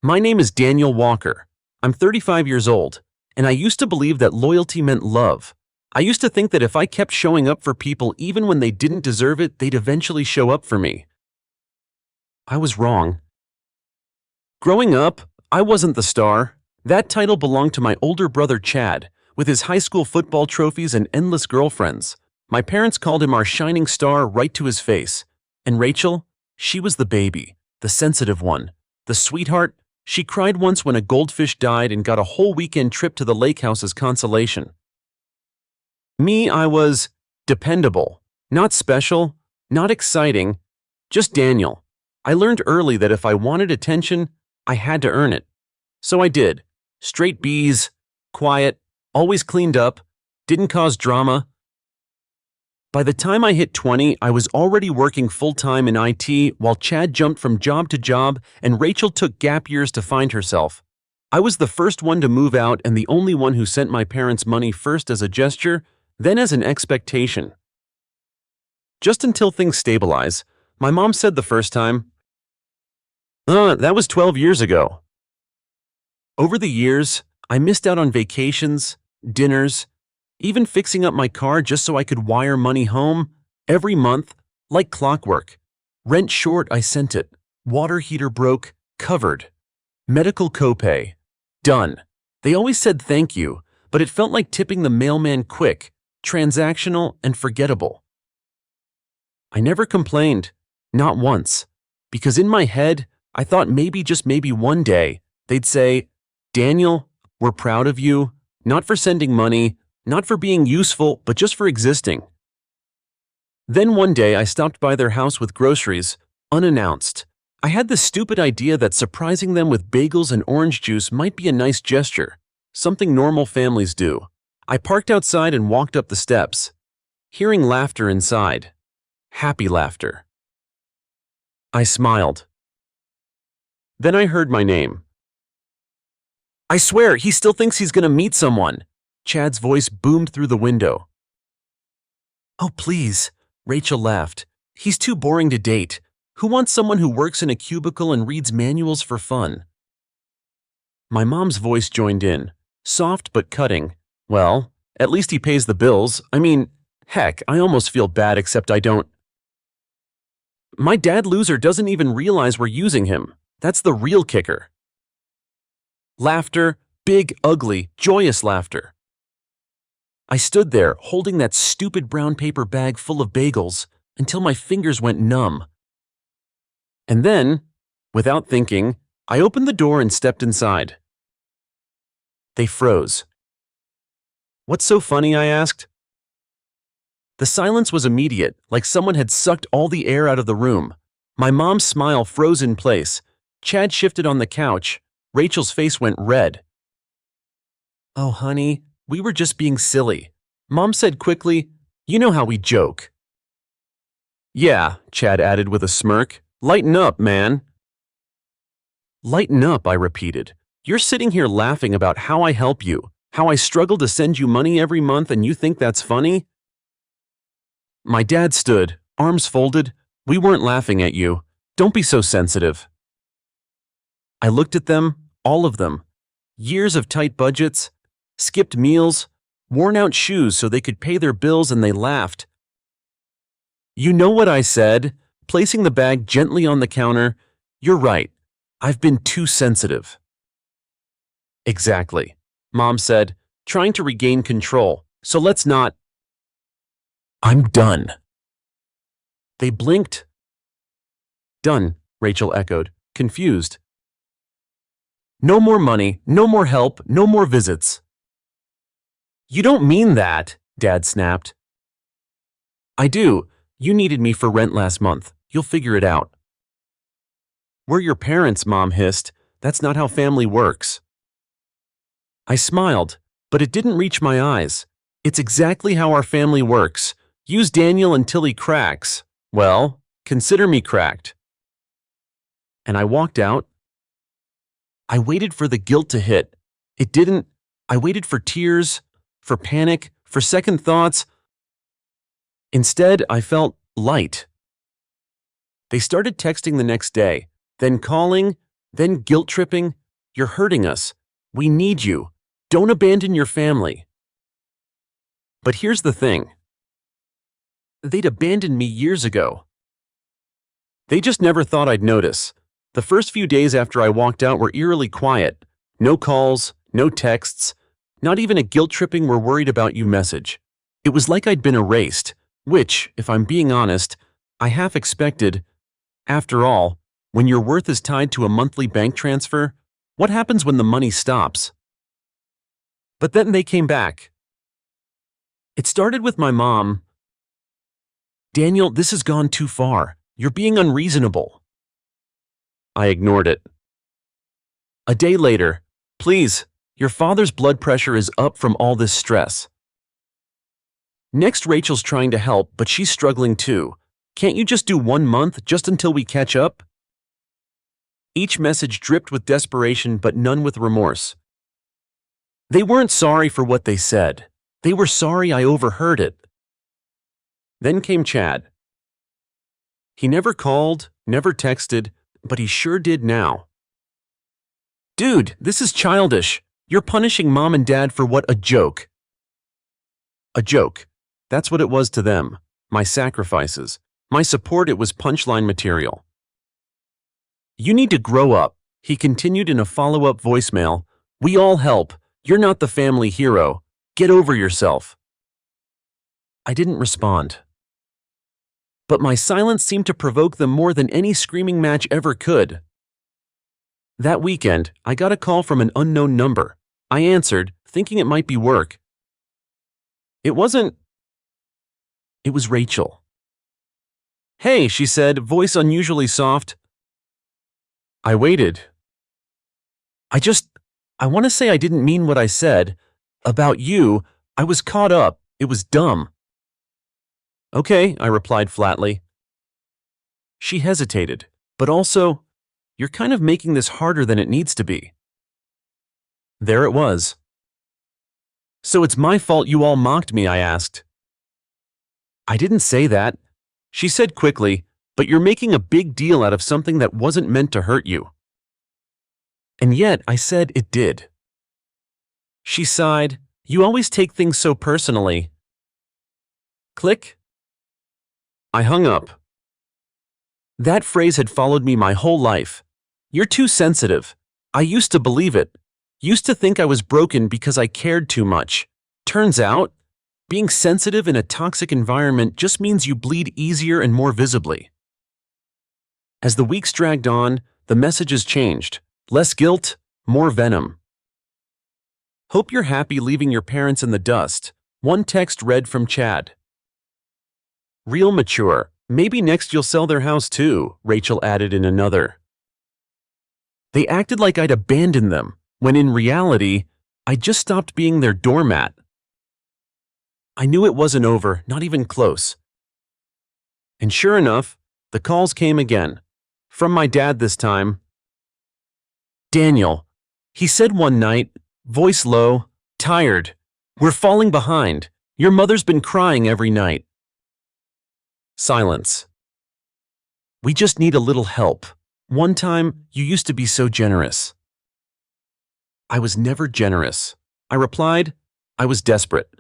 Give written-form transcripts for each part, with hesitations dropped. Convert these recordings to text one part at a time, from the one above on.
My name is Daniel Walker. I'm 35 years old, and I used to believe that loyalty meant love. I used to think that if I kept showing up for people even when they didn't deserve it, they'd eventually show up for me. I was wrong. Growing up, I wasn't the star. That title belonged to my older brother Chad, with his high school football trophies and endless girlfriends. My parents called him our shining star right to his face. And Rachel, she was the baby, the sensitive one, the sweetheart. She cried once when a goldfish died and got a whole weekend trip to the lake house as consolation. Me, I was dependable, not special, not exciting, just Daniel. I learned early that if I wanted attention, I had to earn it. So I did. Straight B's, quiet, always cleaned up, didn't cause drama. By the time I hit 20, I was already working full-time in IT while Chad jumped from job to job and Rachel took gap years to find herself. I was the first one to move out and the only one who sent my parents money first as a gesture, then as an expectation. Just until things stabilize, my mom said the first time, that was 12 years ago. Over the years, I missed out on vacations, dinners, even fixing up my car just so I could wire money home every month, like clockwork. Rent short, I sent it. Water heater broke, covered. Medical copay, done. They always said thank you, but it felt like tipping the mailman quick, transactional, and forgettable. I never complained, not once, because in my head, I thought maybe, just maybe one day, they'd say, Daniel, we're proud of you, not for sending money, not for being useful, but just for existing. Then one day I stopped by their house with groceries, unannounced. I had this stupid idea that surprising them with bagels and orange juice might be a nice gesture, something normal families do. I parked outside and walked up the steps, hearing laughter inside. Happy laughter. I smiled. Then I heard my name. I swear, he still thinks he's gonna meet someone. Chad's voice boomed through the window. Oh, please, Rachel laughed. He's too boring to date. Who wants someone who works in a cubicle and reads manuals for fun? My mom's voice joined in, soft but cutting. Well, at least he pays the bills. I mean, heck, I almost feel bad except I don't. My dad loser doesn't even realize we're using him. That's the real kicker. Laughter, big, ugly, joyous laughter. I stood there, holding that stupid brown paper bag full of bagels, until my fingers went numb. And then, without thinking, I opened the door and stepped inside. They froze. What's so funny? I asked. The silence was immediate, like someone had sucked all the air out of the room. My mom's smile froze in place. Chad shifted on the couch. Rachel's face went red. Oh, honey, we were just being silly. Mom said quickly, you know how we joke. Yeah, Chad added with a smirk. Lighten up, man. Lighten up, I repeated. You're sitting here laughing about how I help you, how I struggle to send you money every month, and you think that's funny? My dad stood, arms folded. We weren't laughing at you. Don't be so sensitive. I looked at them, all of them. Years of tight budgets, skipped meals, worn out shoes so they could pay their bills, and they laughed. You know what I said? Placing the bag gently on the counter. You're right. I've been too sensitive. Exactly, Mom said, trying to regain control. So let's not. I'm done. They blinked. Done, Rachel echoed, confused. No more money, no more help, no more visits. You don't mean that, Dad snapped. I do. You needed me for rent last month. You'll figure it out. We're your parents, Mom hissed. That's not how family works. I smiled, but it didn't reach my eyes. It's exactly how our family works. Use Daniel until he cracks. Well, consider me cracked. And I walked out. I waited for the guilt to hit. It didn't. I waited for tears, for panic, for second thoughts. Instead, I felt light. They started texting the next day, then calling, Then guilt-tripping, "You're hurting us. We need you. Don't abandon your family." But here's the thing. They'd abandoned me years ago. They just never thought I'd notice. The first few days after I walked out were eerily quiet. No calls, no texts, not even a guilt-tripping "we're worried about you" message. It was like I'd been erased, which, if I'm being honest, I half expected. After all, when your worth is tied to a monthly bank transfer, what happens when the money stops? But then they came back. It started with my mom. "Daniel, this has gone too far. You're being unreasonable." I ignored it. A day later, "Please, your father's blood pressure is up from all this stress." Next, Rachel's trying to help, but she's struggling too. "Can't you just do 1 month, just until we catch up?" Each message dripped with desperation, but none with remorse. They weren't sorry for what they said. They were sorry I overheard it. Then came Chad. He never called, never texted, but he sure did now. "Dude, this is childish. You're punishing mom and dad for what? A joke." A joke. That's what it was to them. My sacrifices. My support. It was punchline material. "You need to grow up," he continued in a follow-up voicemail. "We all help. You're not the family hero. Get over yourself." I didn't respond. But my silence seemed to provoke them more than any screaming match ever could. That weekend, I got a call from an unknown number. I answered, thinking it might be work. It wasn't. It was Rachel. "Hey," she said, voice unusually soft. I waited. I want to say I didn't mean what I said. "About you, I was caught up. It was dumb." "Okay," I replied flatly. She hesitated, but also, "You're kind of making this harder than it needs to be." There it was. "So it's my fault you all mocked me?" I asked. "I didn't say that," she said quickly, "but you're making a big deal out of something that wasn't meant to hurt you." And yet, I said it did. She sighed. "You always take things so personally." Click. I hung up. That phrase had followed me my whole life. "You're too sensitive." I used to believe it. Used to think I was broken because I cared too much. Turns out, being sensitive in a toxic environment just means you bleed easier and more visibly. As the weeks dragged on, the messages changed. Less guilt, more venom. "Hope you're happy leaving your parents in the dust," one text read from Chad. "Real mature. Maybe next you'll sell their house too," Rachel added in another. They acted like I'd abandoned them, when in reality, I just stopped being their doormat. I knew it wasn't over, not even close. And sure enough, the calls came again. From my dad this time. "Daniel," he said one night, voice low, "tired. We're falling behind. Your mother's been crying every night." Silence. "We just need a little help. One time, you used to be so generous." I was never generous. I replied, I was desperate.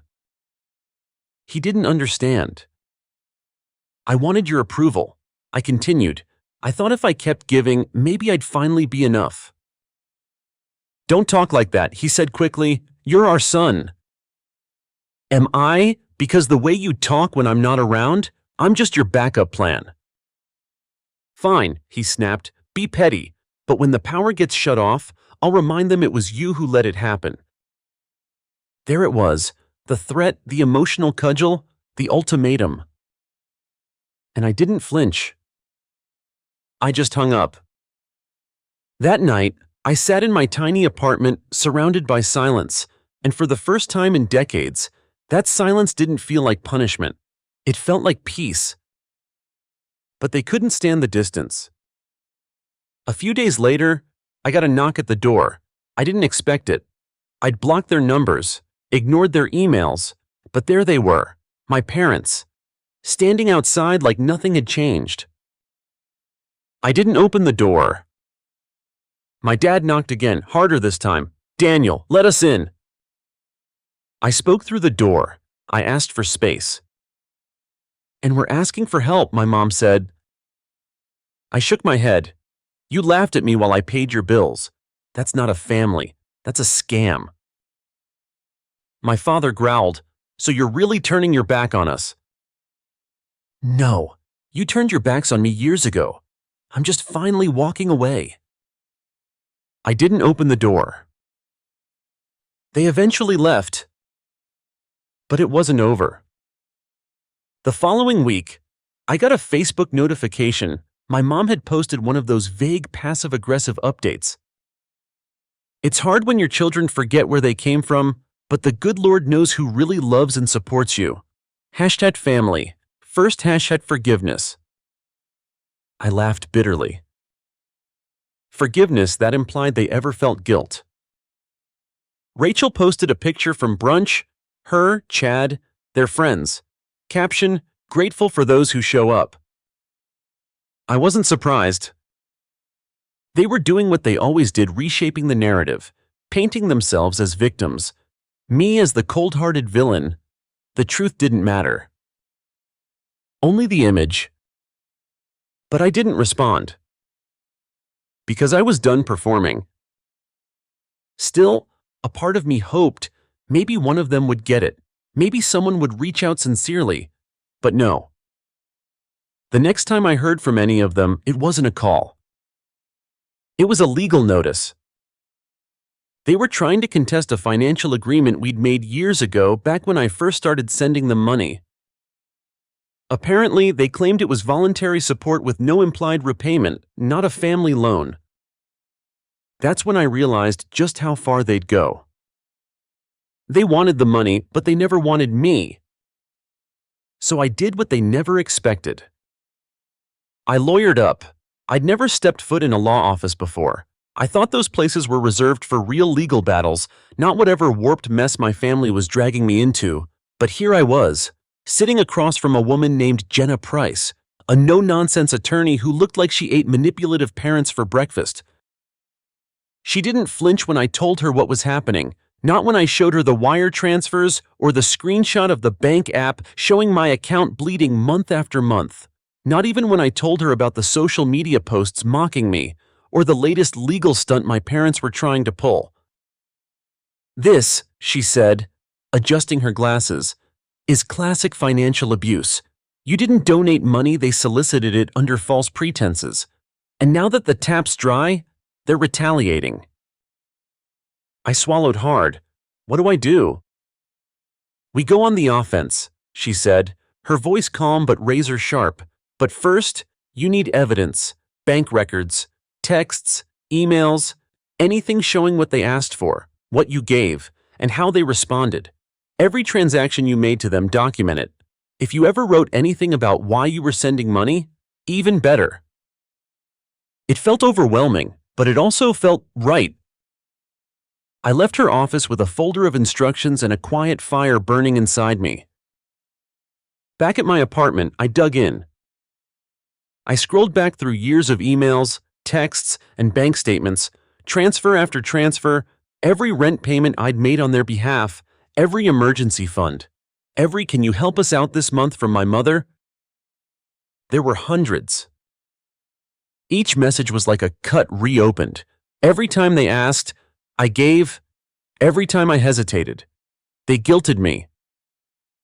He didn't understand. "I wanted your approval." I continued. "I thought if I kept giving, maybe I'd finally be enough." "Don't talk like that," he said quickly. "You're our son." "Am I? Because the way you talk when I'm not around, I'm just your backup plan." "Fine," he snapped. "Be petty. But when the power gets shut off, I'll remind them it was you who let it happen." There it was. The threat, the emotional cudgel, the ultimatum. And I didn't flinch. I just hung up. That night, I sat in my tiny apartment, surrounded by silence, and for the first time in decades, that silence didn't feel like punishment. It felt like peace. But they couldn't stand the distance. A few days later, I got a knock at the door. I didn't expect it. I'd blocked their numbers, ignored their emails, but there they were, my parents, standing outside like nothing had changed. I didn't open the door. My dad knocked again, harder this time. "Daniel, let us in." I spoke through the door. I asked for space. "And we're asking for help," my mom said. I shook my head. "You laughed at me while I paid your bills. That's not a family. That's a scam." My father growled, "So you're really turning your back on us?" "No, you turned your backs on me years ago. I'm just finally walking away." I didn't open the door. They eventually left. But it wasn't over. The following week, I got a Facebook notification. My mom had posted one of those vague passive-aggressive updates. "It's hard when your children forget where they came from, but the good Lord knows who really loves and supports you. Hashtag family. First hashtag forgiveness." I laughed bitterly. Forgiveness, that implied they ever felt guilt. Rachel posted a picture from brunch, her, Chad, their friends. Caption, "Grateful for those who show up." I wasn't surprised. They were doing what they always did, reshaping the narrative, painting themselves as victims, me as the cold-hearted villain. The truth didn't matter. Only the image. But I didn't respond. Because I was done performing. Still, a part of me hoped maybe one of them would get it. Maybe someone would reach out sincerely. But no. The next time I heard from any of them, it wasn't a call. It was a legal notice. They were trying to contest a financial agreement we'd made years ago, back when I first started sending them money. Apparently, they claimed it was voluntary support with no implied repayment, not a family loan. That's when I realized just how far they'd go. They wanted the money, but they never wanted me. So I did what they never expected. I lawyered up. I'd never stepped foot in a law office before. I thought those places were reserved for real legal battles, not whatever warped mess my family was dragging me into. But here I was, sitting across from a woman named Jenna Price, a no-nonsense attorney who looked like she ate manipulative parents for breakfast. She didn't flinch when I told her what was happening, not when I showed her the wire transfers or the screenshot of the bank app showing my account bleeding month after month. Not even when I told her about the social media posts mocking me, or the latest legal stunt my parents were trying to pull. "This," she said, adjusting her glasses, "is classic financial abuse. You didn't donate money, they solicited it under false pretenses. And now that the tap's dry, they're retaliating." I swallowed hard. What do I do? "We go on the offense," she said, her voice calm but razor sharp. "But first, you need evidence, bank records, texts, emails, anything showing what they asked for, what you gave, and how they responded. Every transaction you made to them, document it. If you ever wrote anything about why you were sending money, even better." It felt overwhelming, but it also felt right. I left her office with a folder of instructions and a quiet fire burning inside me. Back at my apartment, I dug in. I scrolled back through years of emails, texts, and bank statements, transfer after transfer, every rent payment I'd made on their behalf, every emergency fund, every "can you help us out this month" from my mother. There were hundreds. Each message was like a cut reopened. Every time they asked, I gave. Every time I hesitated, they guilted me.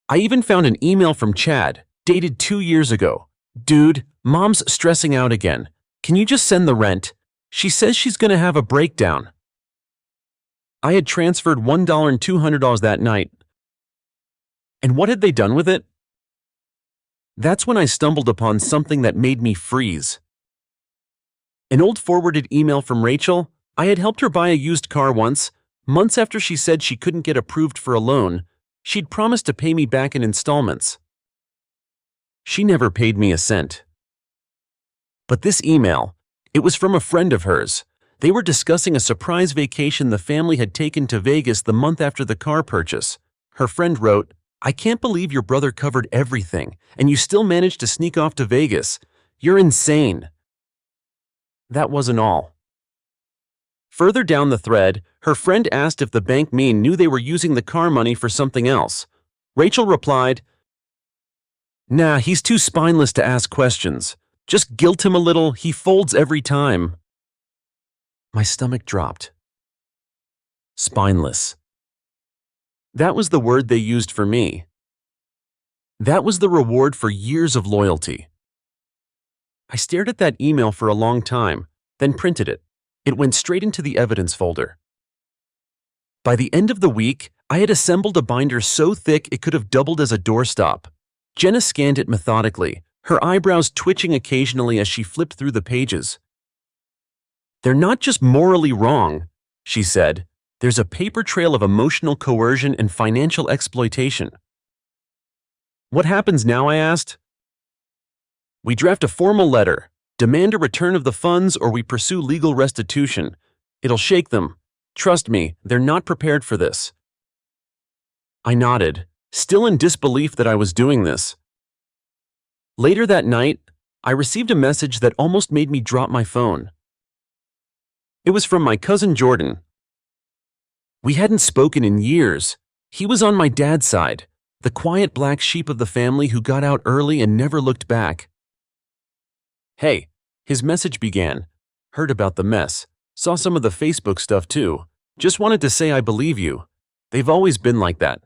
I even found an email from Chad, dated 2 years ago. "Dude, Mom's stressing out again. Can you just send the rent? She says she's gonna have a breakdown." I had transferred $1 and $200 that night. And what had they done with it? That's when I stumbled upon something that made me freeze. An old forwarded email from Rachel. I had helped her buy a used car once. Months after she said she couldn't get approved for a loan, she'd promised to pay me back in installments. She never paid me a cent. But this email, it was from a friend of hers. They were discussing a surprise vacation the family had taken to Vegas the month after the car purchase. Her friend wrote, "I can't believe your brother covered everything, and you still managed to sneak off to Vegas. You're insane." That wasn't all. Further down the thread, her friend asked if the bank mean knew they were using the car money for something else. Rachel replied, "Nah, he's too spineless to ask questions. Just guilt him a little, he folds every time." My stomach dropped. Spineless. That was the word they used for me. That was the reward for years of loyalty. I stared at that email for a long time, then printed it. It went straight into the evidence folder. By the end of the week, I had assembled a binder so thick it could have doubled as a doorstop. Jenna scanned it methodically, her eyebrows twitching occasionally as she flipped through the pages. "They're not just morally wrong," she said. "There's a paper trail of emotional coercion and financial exploitation." "What happens now?" I asked. "We draft a formal letter, demand a return of the funds, or we pursue legal restitution. It'll shake them. Trust me, they're not prepared for this." I nodded, still in disbelief that I was doing this. Later that night, I received a message that almost made me drop my phone. It was from my cousin Jordan. We hadn't spoken in years. He was on my dad's side, the quiet black sheep of the family who got out early and never looked back. "Hey," his message began. "Heard about the mess. Saw some of the Facebook stuff too. Just wanted to say I believe you. They've always been like that."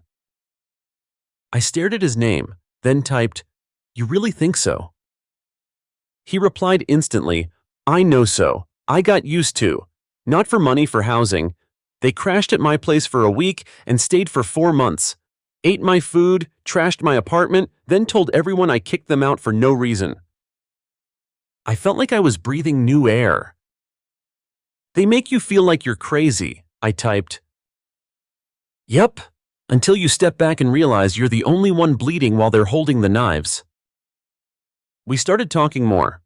I stared at his name, then typed, "You really think so?" He replied instantly, "I know so. I got used to. Not for money, for housing. They crashed at my place for a week and stayed for 4 months. Ate my food, trashed my apartment, then told everyone I kicked them out for no reason." I felt like I was breathing new air. "They make you feel like you're crazy," I typed. "Yep, until you step back and realize you're the only one bleeding while they're holding the knives." We started talking more.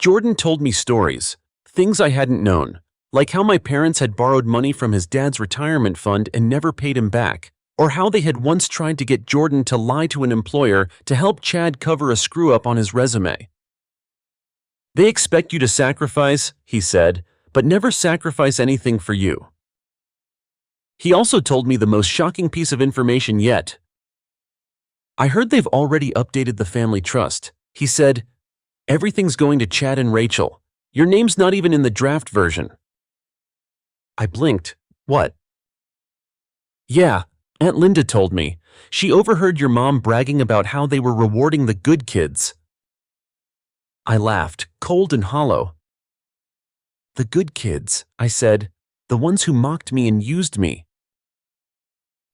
Jordan told me stories, things I hadn't known, like how my parents had borrowed money from his dad's retirement fund and never paid him back, or how they had once tried to get Jordan to lie to an employer to help Chad cover a screw-up on his resume. "They expect you to sacrifice," he said, "but never sacrifice anything for you." He also told me the most shocking piece of information yet. "I heard they've already updated the family trust," he said. "Everything's going to Chad and Rachel. Your name's not even in the draft version." I blinked. "What?" "Yeah, Aunt Linda told me. She overheard your mom bragging about how they were rewarding the good kids." I laughed, cold and hollow. "The good kids," I said, "the ones who mocked me and used me."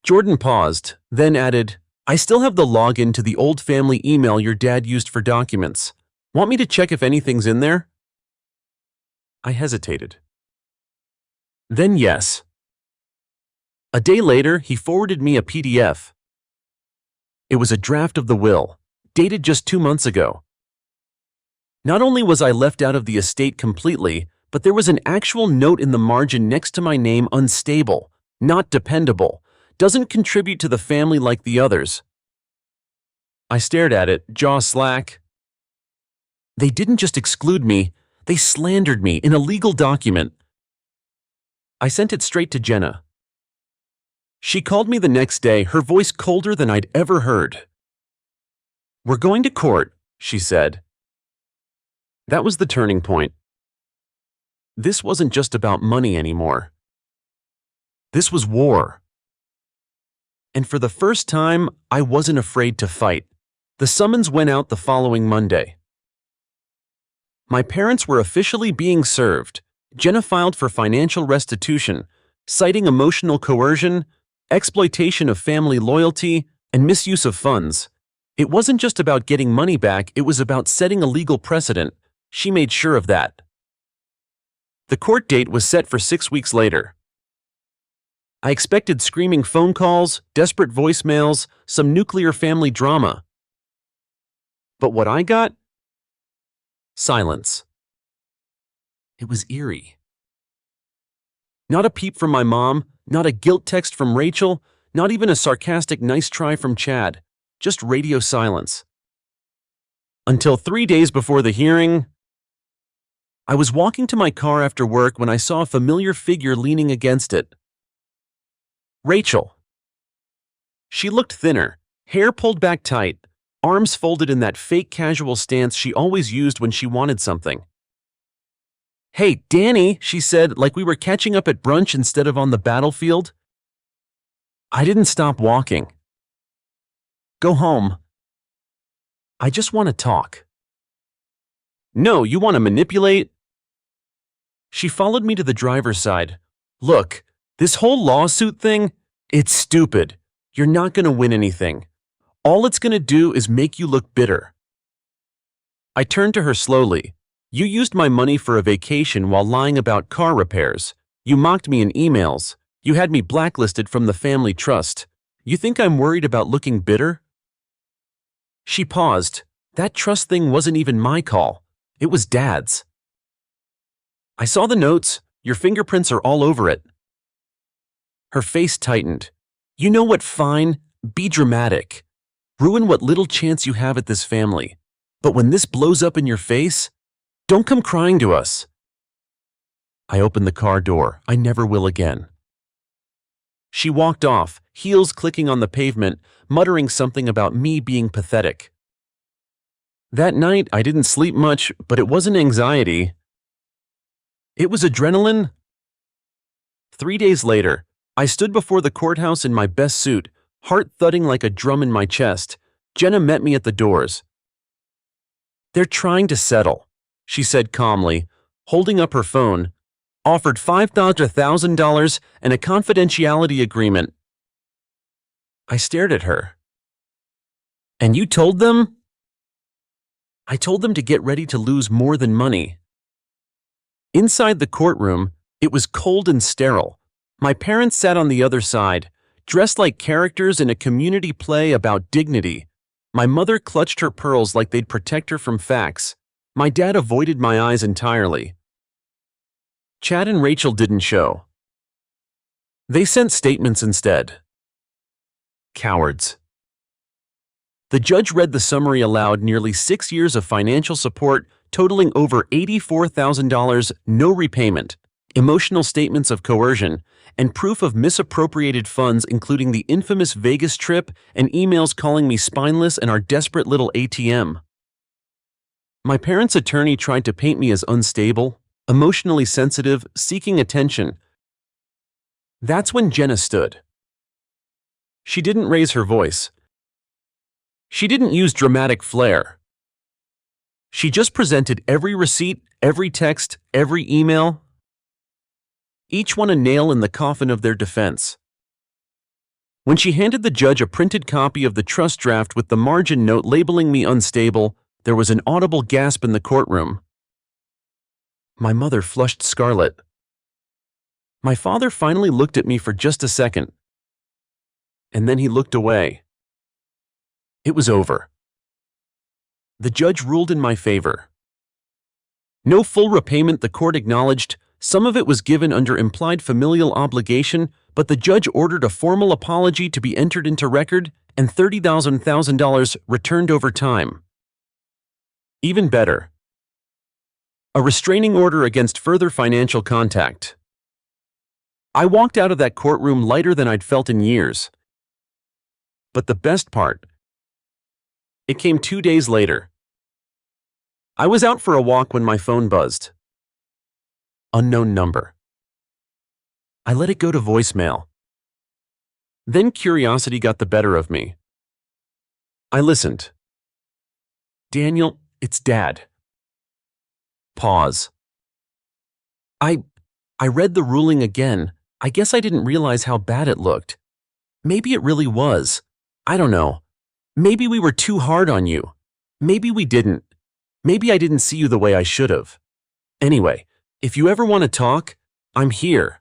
Jordan paused, then added, "I still have the login to the old family email your dad used for documents. Want me to check if anything's in there?" I hesitated. "Then yes." A day later, he forwarded me a PDF. It was a draft of the will, dated just 2 months ago. Not only was I left out of the estate completely, but there was an actual note in the margin next to my name: unstable, not dependable, doesn't contribute to the family like the others. I stared at it, jaw slack. They didn't just exclude me, they slandered me in a legal document. I sent it straight to Jenna. She called me the next day, her voice colder than I'd ever heard. "We're going to court," she said. That was the turning point. This wasn't just about money anymore. This was war. And for the first time, I wasn't afraid to fight. The summons went out the following Monday. My parents were officially being served. Jenna filed for financial restitution, citing emotional coercion, exploitation of family loyalty, and misuse of funds. It wasn't just about getting money back, it was about setting a legal precedent. She made sure of that. The court date was set for 6 weeks later. I expected screaming phone calls, desperate voicemails, some nuclear family drama. But what I got? Silence. It was eerie. Not a peep from my mom, not a guilt text from Rachel, not even a sarcastic nice try from Chad. Just radio silence. Until 3 days before the hearing, I was walking to my car after work when I saw a familiar figure leaning against it. Rachel. She looked thinner, hair pulled back tight, arms folded in that fake casual stance she always used when she wanted something. "Hey, Danny," she said, like we were catching up at brunch instead of on the battlefield. I didn't stop walking. "Go home. I just want to talk." "No, you want to manipulate?" She followed me to the driver's side. "Look, this whole lawsuit thing, it's stupid. You're not going to win anything. All it's going to do is make you look bitter." I turned to her slowly. "You used my money for a vacation while lying about car repairs. You mocked me in emails. You had me blacklisted from the family trust. You think I'm worried about looking bitter?" She paused. "That trust thing wasn't even my call. It was Dad's." "I saw the notes. Your fingerprints are all over it." Her face tightened. "You know what? Fine. Be dramatic. Ruin what little chance you have at this family. But when this blows up in your face, don't come crying to us." I opened the car door. I never will again. She walked off, heels clicking on the pavement, muttering something about me being pathetic. That night, I didn't sleep much, but it wasn't anxiety. It was adrenaline. 3 days later, I stood before the courthouse in my best suit, heart thudding like a drum in my chest. Jenna met me at the doors. "They're trying to settle," she said calmly, holding up her phone. "Offered $5,000 and a confidentiality agreement." I stared at her. "And you told them?" "I told them to get ready to lose more than money." Inside the courtroom, it was cold and sterile. My parents sat on the other side, dressed like characters in a community play about dignity. My mother clutched her pearls like they'd protect her from facts. My dad avoided my eyes entirely. Chad and Rachel didn't show. They sent statements instead. Cowards. The judge read the summary aloud. Nearly 6 years of financial support, totaling over $84,000, no repayment, emotional statements of coercion, and proof of misappropriated funds, including the infamous Vegas trip and emails calling me spineless and our desperate little ATM. My parents' attorney tried to paint me as unstable, emotionally sensitive, seeking attention. That's when Jenna stood. She didn't raise her voice. She didn't use dramatic flair. She just presented every receipt, every text, every email, each one a nail in the coffin of their defense. When she handed the judge a printed copy of the trust draft with the margin note labeling me unstable, there was an audible gasp in the courtroom. My mother flushed scarlet. My father finally looked at me for just a second. And then he looked away. It was over. The judge ruled in my favor. No full repayment, the court acknowledged. Some of it was given under implied familial obligation, but the judge ordered a formal apology to be entered into record and $30,000 returned over time. Even better, a restraining order against further financial contact. I walked out of that courtroom lighter than I'd felt in years. But the best part, it came 2 days later. I was out for a walk when my phone buzzed. Unknown number. I let it go to voicemail. Then curiosity got the better of me. I listened. "Daniel, it's Dad." Pause. I read the ruling again. I guess I didn't realize how bad it looked. Maybe it really was. I don't know. Maybe we were too hard on you. Maybe we didn't. Maybe I didn't see you the way I should have. Anyway, if you ever want to talk, I'm here.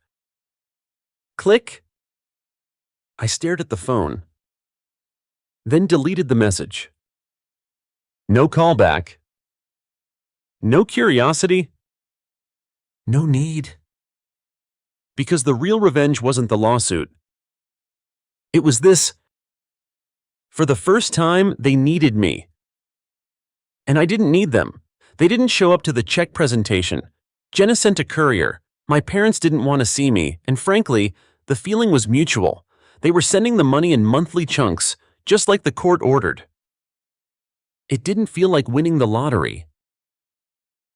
Click. I stared at the phone. Then deleted the message. No callback. No curiosity. No need. Because the real revenge wasn't the lawsuit. It was this. For the first time, they needed me. And I didn't need them. They didn't show up to the check presentation. Jenna sent a courier. My parents didn't want to see me, and frankly, the feeling was mutual. They were sending the money in monthly chunks, just like the court ordered. It didn't feel like winning the lottery.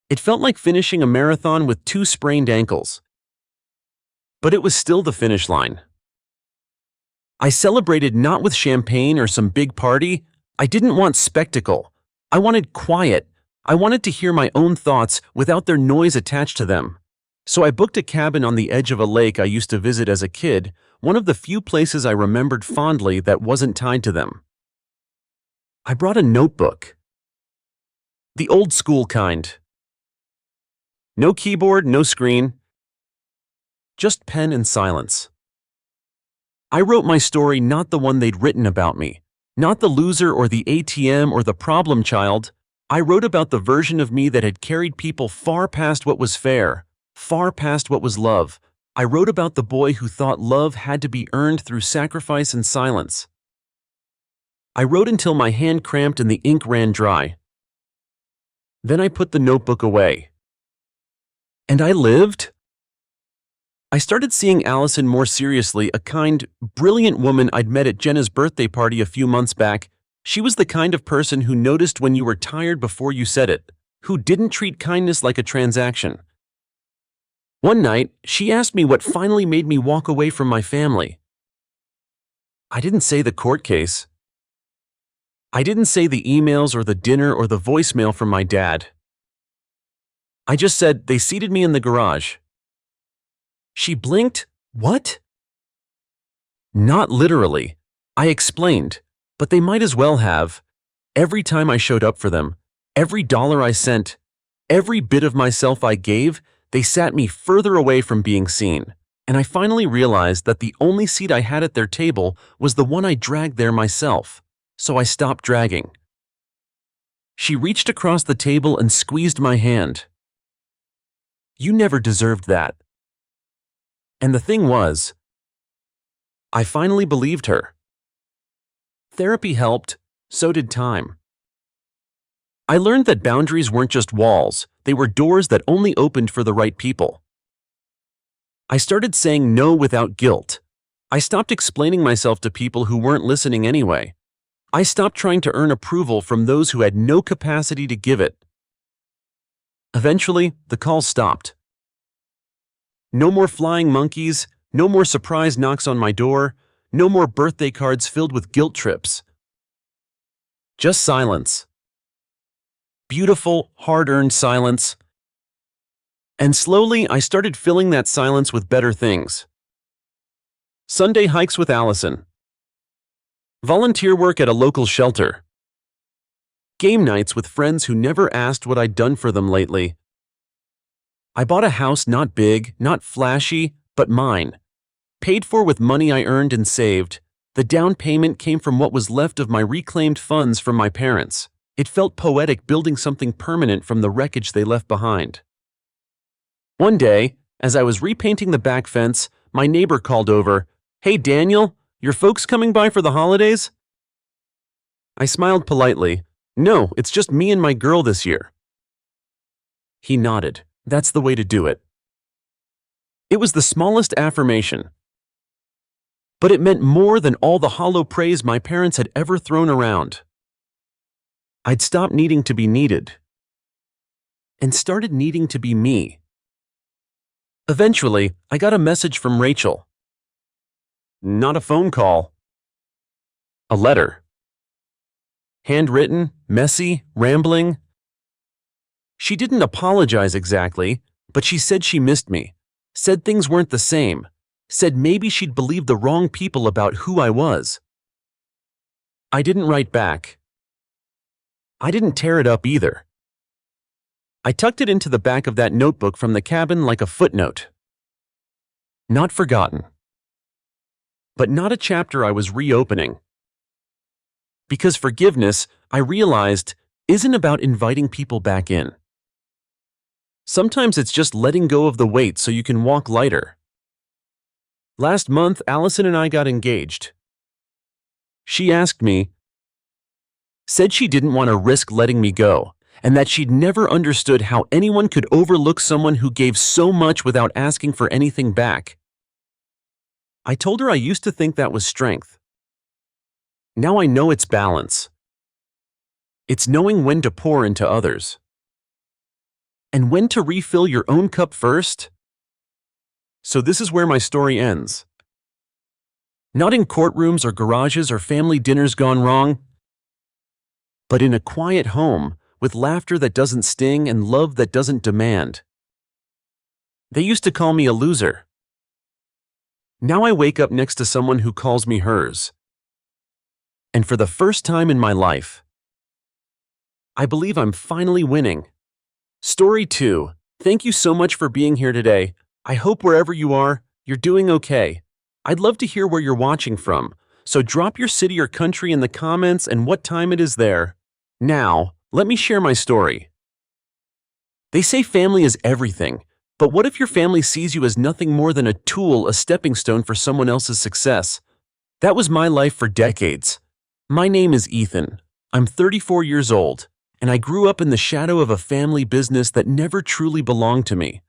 It felt like finishing a marathon with 2 sprained ankles. But it was still the finish line. I celebrated not with champagne or some big party. I didn't want spectacle. I wanted quiet. I wanted to hear my own thoughts without their noise attached to them. So I booked a cabin on the edge of a lake I used to visit as a kid, one of the few places I remembered fondly that wasn't tied to them. I brought a notebook. The old school kind. No keyboard, no screen. Just pen and silence. I wrote my story, not the one they'd written about me. Not the loser or the ATM or the problem child. I wrote about the version of me that had carried people far past what was fair, far past what was love. I wrote about the boy who thought love had to be earned through sacrifice and silence. I wrote until my hand cramped and the ink ran dry. Then I put the notebook away. And I lived. I started seeing Allison more seriously, a kind, brilliant woman I'd met at Jenna's birthday party a few months back. She was the kind of person who noticed when you were tired before you said it, who didn't treat kindness like a transaction. One night, she asked me what finally made me walk away from my family. I didn't say the court case. I didn't say the emails or the dinner or the voicemail from my dad. I just said they seated me in the garage. She blinked. What? Not literally. I explained, but they might as well have. Every time I showed up for them, every dollar I sent, every bit of myself I gave, they sat me further away from being seen. And I finally realized that the only seat I had at their table was the one I dragged there myself. So I stopped dragging. She reached across the table and squeezed my hand. You never deserved that. And the thing was, I finally believed her. Therapy helped, so did time. I learned that boundaries weren't just walls, they were doors that only opened for the right people. I started saying no without guilt. I stopped explaining myself to people who weren't listening anyway. I stopped trying to earn approval from those who had no capacity to give it. Eventually, the calls stopped. No more flying monkeys, no more surprise knocks on my door, no more birthday cards filled with guilt trips. Just silence. Beautiful, hard-earned silence. And slowly, I started filling that silence with better things. Sunday hikes with Allison. Volunteer work at a local shelter. Game nights with friends who never asked what I'd done for them lately. I bought a house not big, not flashy, but mine. Paid for with money I earned and saved. The down payment came from what was left of my reclaimed funds from my parents. It felt poetic building something permanent from the wreckage they left behind. One day, as I was repainting the back fence, my neighbor called over, "Hey Daniel, your folks coming by for the holidays?" I smiled politely. "No, it's just me and my girl this year." He nodded. That's the way to do it. It was the smallest affirmation. But it meant more than all the hollow praise my parents had ever thrown around. I'd stopped needing to be needed. And started needing to be me. Eventually, I got a message from Rachel. Not a phone call. A letter. Handwritten, messy, rambling. She didn't apologize exactly, but she said she missed me, said things weren't the same, said maybe she'd believed the wrong people about who I was. I didn't write back. I didn't tear it up either. I tucked it into the back of that notebook from the cabin like a footnote. Not forgotten. But not a chapter I was reopening. Because forgiveness, I realized, isn't about inviting people back in. Sometimes it's just letting go of the weight so you can walk lighter. Last month, Allison and I got engaged. She asked me, said she didn't want to risk letting me go, and that she'd never understood how anyone could overlook someone who gave so much without asking for anything back. I told her I used to think that was strength. Now I know it's balance. It's knowing when to pour into others. And when to refill your own cup first. So this is where my story ends. Not in courtrooms or garages or family dinners gone wrong, but in a quiet home with laughter that doesn't sting and love that doesn't demand. They used to call me a loser. Now I wake up next to someone who calls me hers. And for the first time in my life, I believe I'm finally winning. Story 2. Thank you so much for being here today. I hope wherever you are, you're doing okay. I'd love to hear where you're watching from, so drop your city or country in the comments and what time it is there. Now, let me share my story. They say family is everything, but what if your family sees you as nothing more than a tool, a stepping stone for someone else's success? That was my life for decades. My name is Ethan. I'm 34 years old, and I grew up in the shadow of a family business that never truly belonged to me.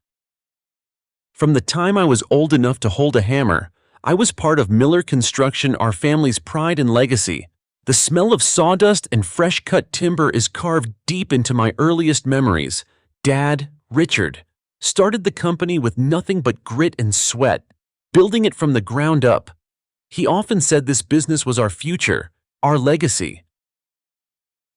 From the time I was old enough to hold a hammer, I was part of Miller Construction, our family's pride and legacy. The smell of sawdust and fresh-cut timber is carved deep into my earliest memories. Dad, Richard, started the company with nothing but grit and sweat, building it from the ground up. He often said this business was our future, our legacy.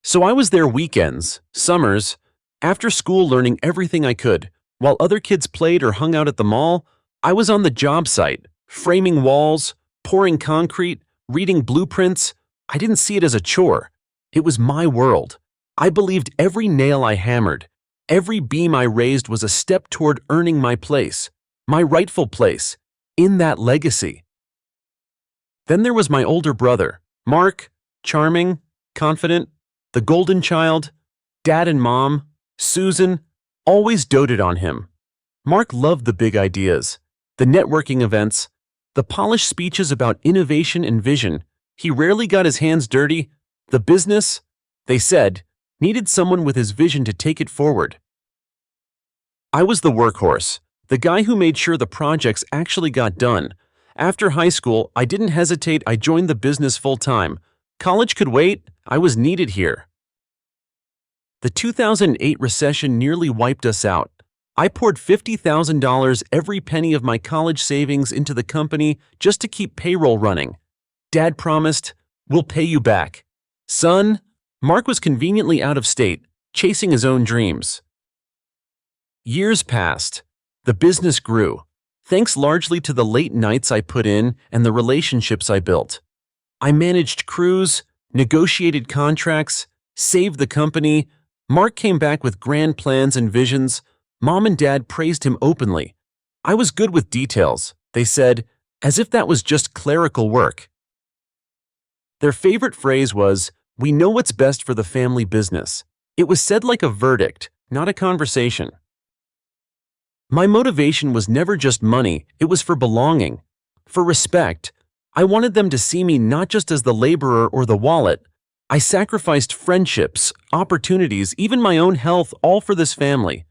So I was there weekends, summers, after school learning everything I could. While other kids played or hung out at the mall, I was on the job site, framing walls, pouring concrete, reading blueprints. I didn't see it as a chore. It was my world. I believed every nail I hammered, every beam I raised was a step toward earning my place, my rightful place, in that legacy. Then there was my older brother, Mark, charming, confident, the golden child. Dad and Mom, Susan, always doted on him. Mark loved the big ideas, the networking events, the polished speeches about innovation and vision. He rarely got his hands dirty. The business, they said, needed someone with his vision to take it forward. I was the workhorse, the guy who made sure the projects actually got done. After high school, I didn't hesitate. I joined the business full-time. College could wait. I was needed here. The 2008 recession nearly wiped us out. I poured $50,000, every penny of my college savings, into the company just to keep payroll running. Dad promised, "We'll pay you back." Son, Mark was conveniently out of state, chasing his own dreams. Years passed. The business grew, thanks largely to the late nights I put in and the relationships I built. I managed crews, negotiated contracts, saved the company. Mark came back with grand plans and visions. Mom and Dad praised him openly. I was good with details, they said, as if that was just clerical work. Their favorite phrase was, "We know what's best for the family business." It was said like a verdict, not a conversation. My motivation was never just money, it was for belonging, for respect. I wanted them to see me not just as the laborer or the wallet. I sacrificed friendships, opportunities, even my own health, all for this family.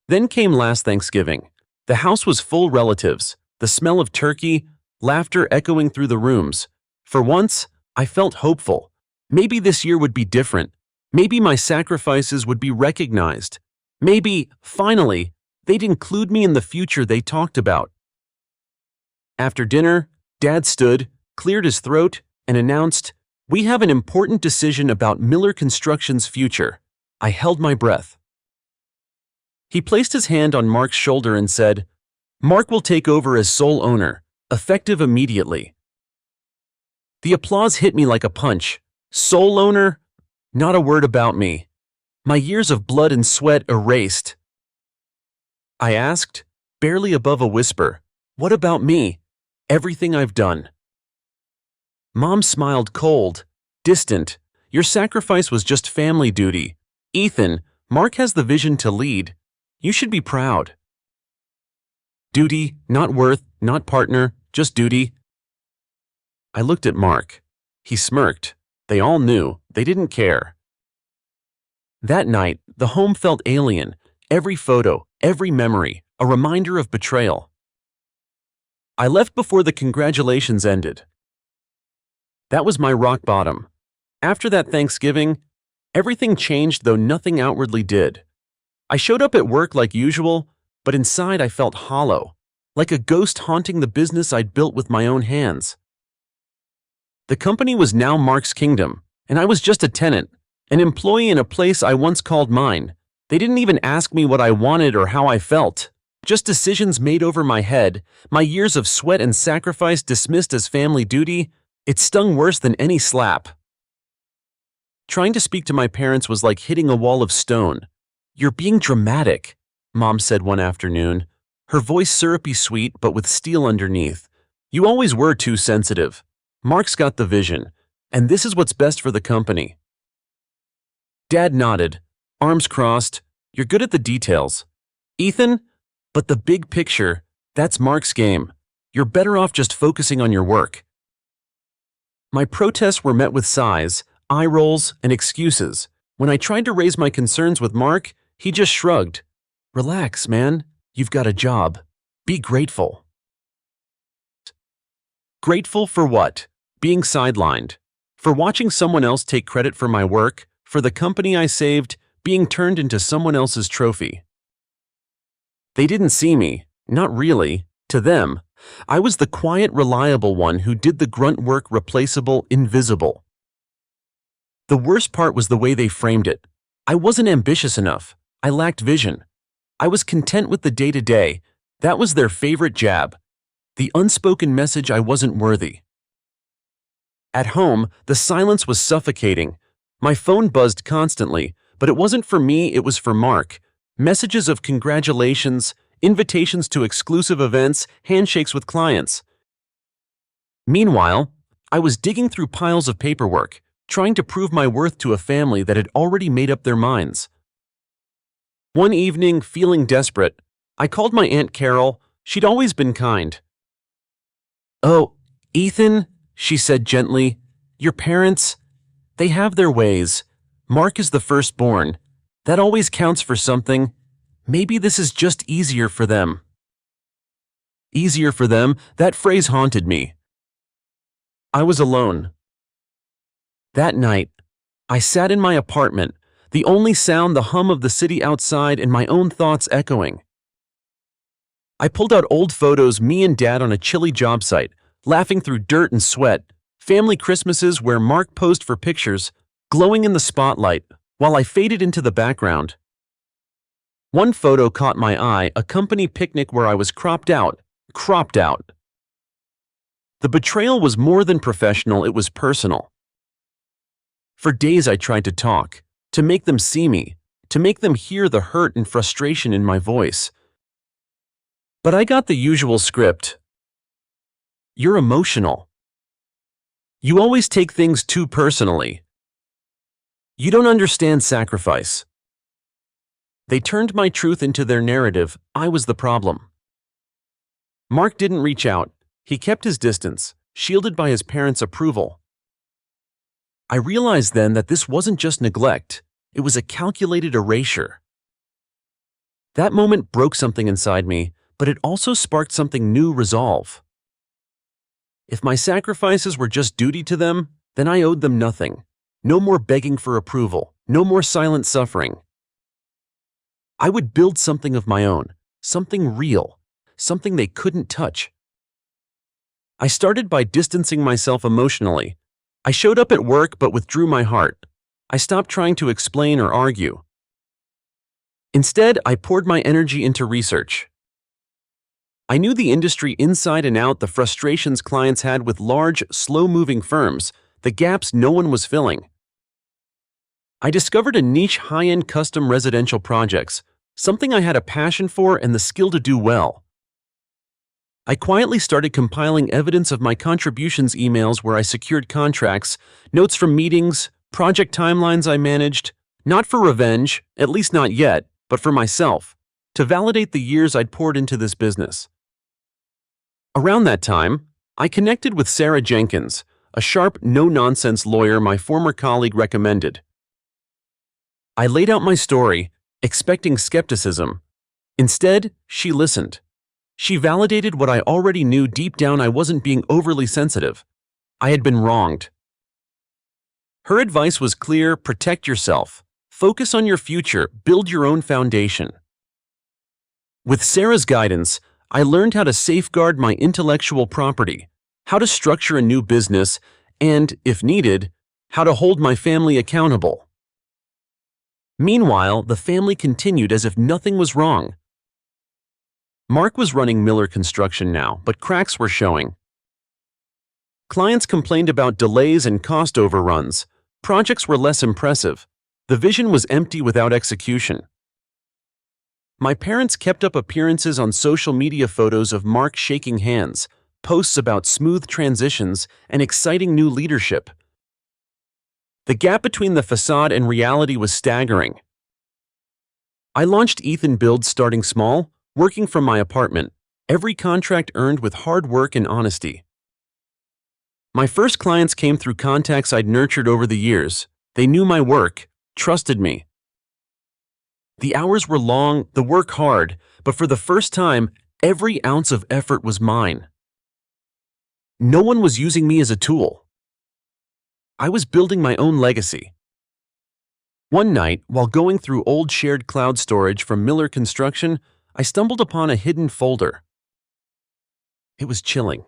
Then came last Thanksgiving. The house was full relatives, the smell of turkey, laughter echoing through the rooms. For once, I felt hopeful. Maybe this year would be different. Maybe my sacrifices would be recognized. Maybe, finally, they'd include me in the future they talked about. After dinner, Dad stood, cleared his throat, and announced, "We have an important decision about Miller Construction's future." I held my breath. He placed his hand on Mark's shoulder and said, "Mark will take over as sole owner, effective immediately." The applause hit me like a punch. Sole owner? Not a word about me. My years of blood and sweat erased. I asked, barely above a whisper, "What about me? Everything I've done?" Mom smiled cold, distant. "Your sacrifice was just family duty. Ethan, Mark has the vision to lead. You should be proud." Duty, not worth, not partner, just duty. I looked at Mark. He smirked. They all knew. They didn't care. That night, the home felt alien. Every photo, every memory, a reminder of betrayal. I left before the congratulations ended. That was my rock bottom. After that Thanksgiving, everything changed, though nothing outwardly did. I showed up at work like usual, but inside I felt hollow, like a ghost haunting the business I'd built with my own hands. The company was now Mark's kingdom, and I was just a tenant, an employee in a place I once called mine. They didn't even ask me what I wanted or how I felt. Just decisions made over my head, my years of sweat and sacrifice dismissed as family duty. It stung worse than any slap. Trying to speak to my parents was like hitting a wall of stone. "You're being dramatic," Mom said one afternoon, her voice syrupy sweet but with steel underneath. "You always were too sensitive. Mark's got the vision, and this is what's best for the company." Dad nodded, arms crossed. "You're good at the details, Ethan, but the big picture, that's Mark's game. You're better off just focusing on your work." My protests were met with sighs, eye rolls, and excuses. When I tried to raise my concerns with Mark, he just shrugged. "Relax, man. You've got a job. Be grateful." Grateful for what? Being sidelined. For watching someone else take credit for my work, for the company I saved, being turned into someone else's trophy. They didn't see me, not really. To them, I was the quiet, reliable one who did the grunt work, replaceable, invisible. The worst part was the way they framed it. I wasn't ambitious enough. I lacked vision. I was content with the day-to-day. That was their favorite jab. The unspoken message I wasn't worthy. At home, the silence was suffocating. My phone buzzed constantly, but it wasn't for me, it was for Mark. Messages of congratulations, invitations to exclusive events, handshakes with clients. Meanwhile, I was digging through piles of paperwork, trying to prove my worth to a family that had already made up their minds. One evening, feeling desperate, I called my Aunt Carol. She'd always been kind. "Oh, Ethan," she said gently, "your parents, they have their ways. Mark is the firstborn. That always counts for something. Maybe this is just easier for them." Easier for them, that phrase haunted me. I was alone. That night, I sat in my apartment, the only sound the hum of the city outside and my own thoughts echoing. I pulled out old photos, me and Dad on a chilly job site, laughing through dirt and sweat, family Christmases where Mark posed for pictures, glowing in the spotlight, while I faded into the background. One photo caught my eye, a company picnic where I was cropped out. The betrayal was more than professional, it was personal. For days I tried to talk, to make them see me, to make them hear the hurt and frustration in my voice. But I got the usual script. "You're emotional. You always take things too personally. You don't understand sacrifice." They turned my truth into their narrative. I was the problem. Mark didn't reach out. He kept his distance, shielded by his parents' approval. I realized then that this wasn't just neglect. It was a calculated erasure. That moment broke something inside me, but it also sparked something new: resolve. If my sacrifices were just duty to them, then I owed them nothing. No more begging for approval, no more silent suffering. I would build something of my own, something real, something they couldn't touch. I started by distancing myself emotionally. I showed up at work but withdrew my heart. I stopped trying to explain or argue. Instead, I poured my energy into research. I knew the industry inside and out, the frustrations clients had with large, slow-moving firms, the gaps no one was filling. I discovered a niche, high-end custom residential projects, something I had a passion for and the skill to do well. I quietly started compiling evidence of my contributions, emails where I secured contracts, notes from meetings, project timelines I managed, not for revenge, at least not yet, but for myself, to validate the years I'd poured into this business. Around that time, I connected with Sarah Jenkins, a sharp, no-nonsense lawyer my former colleague recommended. I laid out my story, expecting skepticism. Instead, she listened. She validated what I already knew deep down. I wasn't being overly sensitive. I had been wronged. Her advice was clear: protect yourself, focus on your future, build your own foundation. With Sarah's guidance, I learned how to safeguard my intellectual property, how to structure a new business, and, if needed, how to hold my family accountable. Meanwhile, the family continued as if nothing was wrong. Mark was running Miller Construction now, but cracks were showing. Clients complained about delays and cost overruns. Projects were less impressive. The vision was empty without execution. My parents kept up appearances on social media, photos of Mark shaking hands, posts about smooth transitions and exciting new leadership. The gap between the facade and reality was staggering. I launched Ethan Builds, starting small, working from my apartment, every contract earned with hard work and honesty. My first clients came through contacts I'd nurtured over the years. They knew my work, trusted me. The hours were long, the work hard, but for the first time, every ounce of effort was mine. No one was using me as a tool. I was building my own legacy. One night, while going through old shared cloud storage from Miller Construction, I stumbled upon a hidden folder. It was chilling.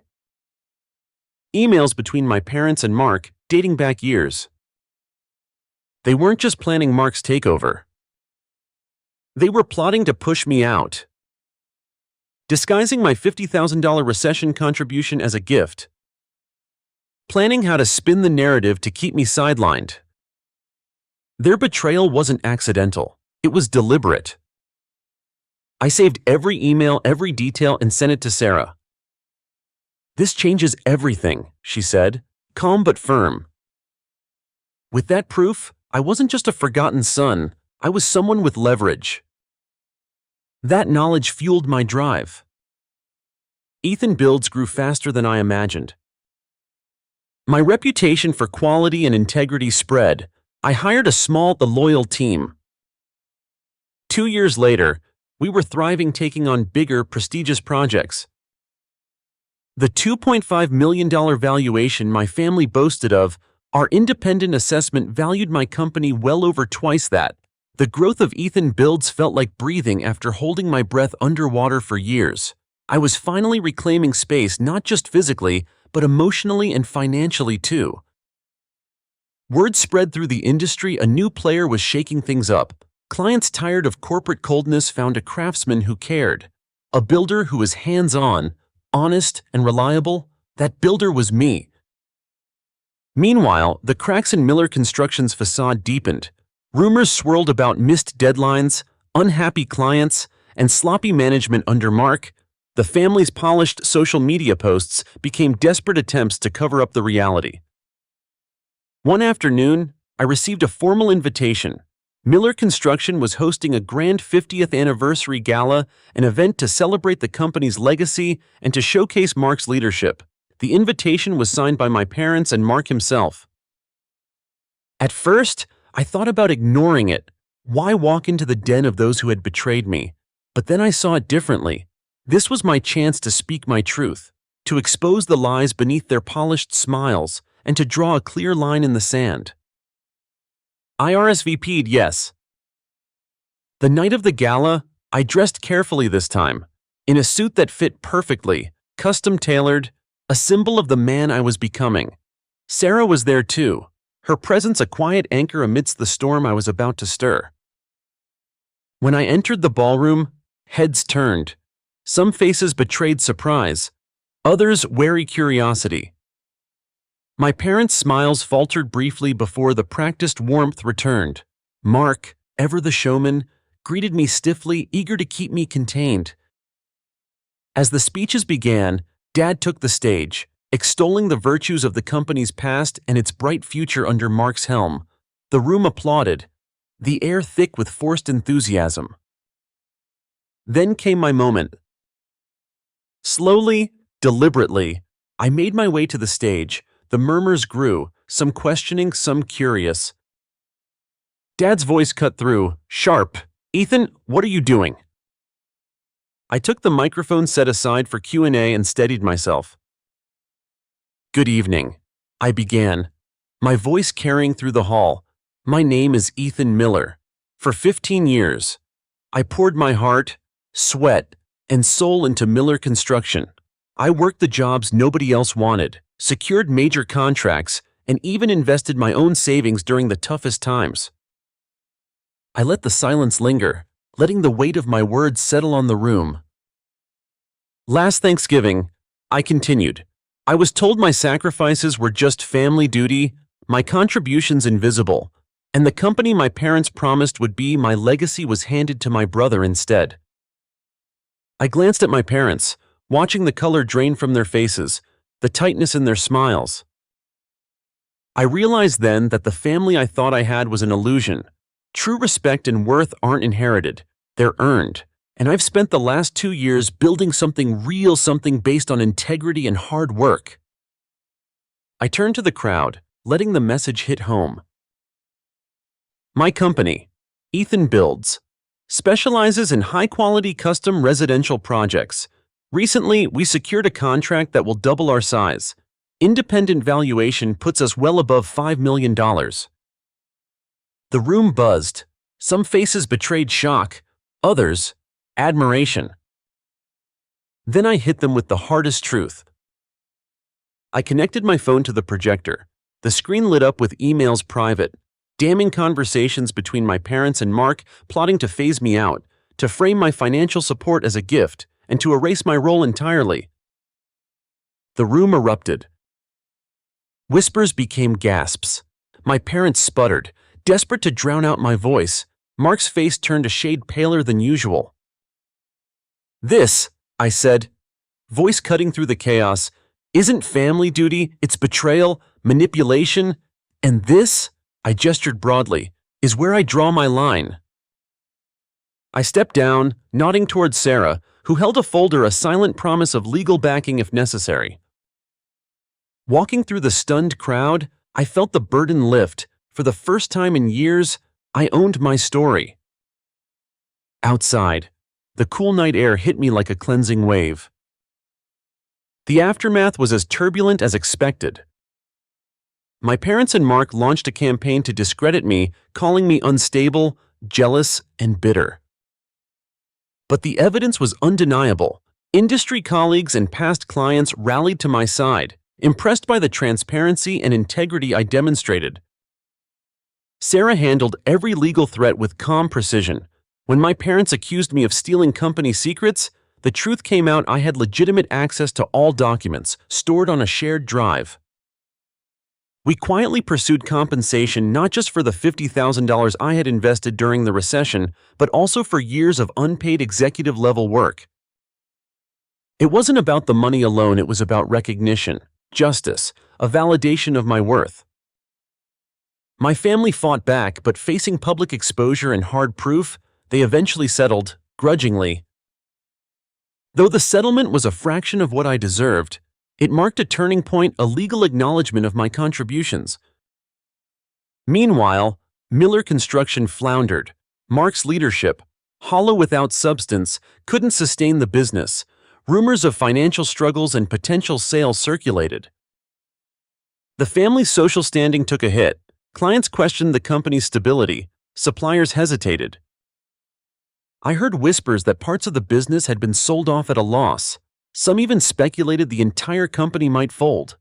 Emails between my parents and Mark, dating back years. They weren't just planning Mark's takeover. They were plotting to push me out. Disguising my $50,000 recession contribution as a gift. Planning how to spin the narrative to keep me sidelined. Their betrayal wasn't accidental. It was deliberate. I saved every email, every detail, and sent it to Sarah. "This changes everything," she said, calm but firm. With that proof, I wasn't just a forgotten son, I was someone with leverage. That knowledge fueled my drive. Ethan Builds grew faster than I imagined. My reputation for quality and integrity spread. I hired a small, loyal team. 2 years later, we were thriving, taking on bigger, prestigious projects. The $2.5 million valuation my family boasted of, our independent assessment valued my company well over twice that. The growth of Ethan Builds felt like breathing after holding my breath underwater for years. I was finally reclaiming space, not just physically, but emotionally and financially too. Word spread through the industry: a new player was shaking things up. Clients tired of corporate coldness found a craftsman who cared. A builder who was hands-on, honest, and reliable. That builder was me. Meanwhile, the cracks in Miller Construction's facade deepened. Rumors swirled about missed deadlines, unhappy clients, and sloppy management under Mark. The family's polished social media posts became desperate attempts to cover up the reality. One afternoon, I received a formal invitation. Miller Construction was hosting a grand 50th anniversary gala, an event to celebrate the company's legacy and to showcase Mark's leadership. The invitation was signed by my parents and Mark himself. At first, I thought about ignoring it. Why walk into the den of those who had betrayed me? But then I saw it differently. This was my chance to speak my truth, to expose the lies beneath their polished smiles, and to draw a clear line in the sand. I RSVP'd yes. The night of the gala, I dressed carefully this time, in a suit that fit perfectly, custom-tailored, a symbol of the man I was becoming. Sarah was there too, her presence a quiet anchor amidst the storm I was about to stir. When I entered the ballroom, heads turned. Some faces betrayed surprise, others wary curiosity. My parents' smiles faltered briefly before the practiced warmth returned. Mark, ever the showman, greeted me stiffly, eager to keep me contained. As the speeches began, Dad took the stage, extolling the virtues of the company's past and its bright future under Mark's helm. The room applauded, the air thick with forced enthusiasm. Then came my moment. Slowly, deliberately, I made my way to the stage. The murmurs grew, some questioning, some curious. Dad's voice cut through, sharp. "Ethan, what are you doing?" I took the microphone set aside for Q&A and steadied myself. "Good evening," I began, my voice carrying through the hall. "My name is Ethan Miller. For 15 years, I poured my heart, sweat, and soul into Miller Construction. I worked the jobs nobody else wanted, secured major contracts, and even invested my own savings during the toughest times." I let the silence linger, letting the weight of my words settle on the room. "Last Thanksgiving," I continued, "I was told my sacrifices were just family duty, my contributions invisible, and the company my parents promised would be my legacy was handed to my brother instead." I glanced at my parents, watching the color drain from their faces, the tightness in their smiles. I realized then that the family I thought I had was an illusion. True respect and worth aren't inherited, they're earned, and I've spent the last 2 years building something real, something based on integrity and hard work. I turned to the crowd, letting the message hit home. My company, Ethan Builds, specializes in high-quality custom residential projects. Recently, we secured a contract that will double our size. Independent valuation puts us well above $5 million. The room buzzed. Some faces betrayed shock, others, admiration. Then I hit them with the hardest truth. I connected my phone to the projector. The screen lit up with emails private, damning conversations between my parents and Mark plotting to phase me out, to frame my financial support as a gift, and to erase my role entirely. The room erupted. Whispers became gasps. My parents sputtered, desperate to drown out my voice. Mark's face turned a shade paler than usual. "This," I said, voice cutting through the chaos, "isn't family duty, it's betrayal, manipulation, and this," I gestured broadly, "is where I draw my line." I stepped down, nodding towards Sarah, who held a folder, a silent promise of legal backing if necessary. Walking through the stunned crowd, I felt the burden lift. For the first time in years, I owned my story. Outside, the cool night air hit me like a cleansing wave. The aftermath was as turbulent as expected. My parents and Mark launched a campaign to discredit me, calling me unstable, jealous, and bitter. But the evidence was undeniable. Industry colleagues and past clients rallied to my side, impressed by the transparency and integrity I demonstrated. Sarah handled every legal threat with calm precision. When my parents accused me of stealing company secrets, the truth came out. I had legitimate access to all documents, stored on a shared drive. We quietly pursued compensation not just for the $50,000 I had invested during the recession, but also for years of unpaid executive-level work. It wasn't about the money alone, it was about recognition, justice, a validation of my worth. My family fought back, but facing public exposure and hard proof, they eventually settled, grudgingly. Though the settlement was a fraction of what I deserved, it marked a turning point, a legal acknowledgement of my contributions. Meanwhile, Miller Construction floundered. Mark's leadership, hollow without substance, couldn't sustain the business. Rumors of financial struggles and potential sales circulated. The family's social standing took a hit. Clients questioned the company's stability. Suppliers hesitated. I heard whispers that parts of the business had been sold off at a loss. Some even speculated the entire company might fold.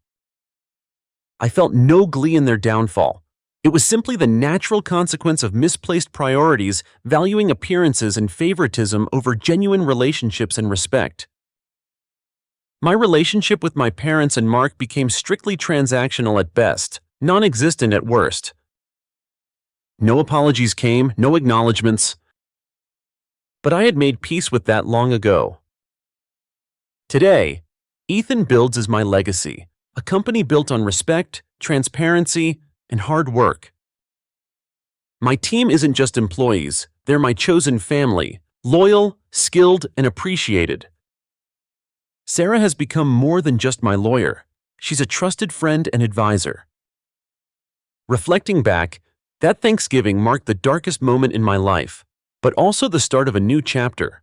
I felt no glee in their downfall. It was simply the natural consequence of misplaced priorities, valuing appearances and favoritism over genuine relationships and respect. My relationship with my parents and Mark became strictly transactional at best, non-existent at worst. No apologies came, no acknowledgments. But I had made peace with that long ago. Today, Ethan Builds is my legacy, a company built on respect, transparency, and hard work. My team isn't just employees, they're my chosen family, loyal, skilled, and appreciated. Sarah has become more than just my lawyer. She's a trusted friend and advisor. Reflecting back, That Thanksgiving marked the darkest moment in my life, but also the start of a new chapter.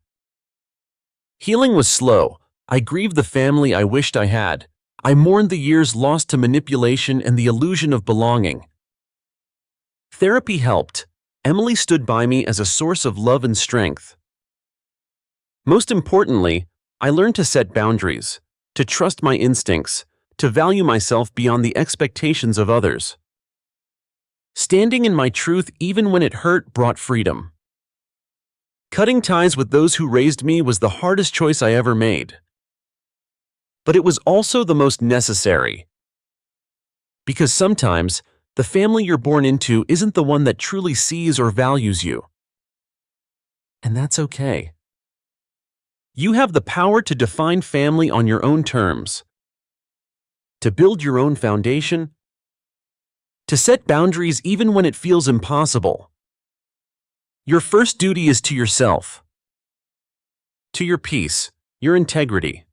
Healing was slow. I grieved the family I wished I had. I mourned the years lost to manipulation and the illusion of belonging. Therapy helped. Emily stood by me as a source of love and strength. Most importantly, I learned to set boundaries, to trust my instincts, to value myself beyond the expectations of others. Standing in my truth even when it hurt brought freedom. Cutting ties with those who raised me was the hardest choice I ever made. But it was also the most necessary. Because sometimes, the family you're born into isn't the one that truly sees or values you. And that's okay. You have the power to define family on your own terms, to build your own foundation, to set boundaries even when it feels impossible. Your first duty is to yourself, to your peace, your integrity.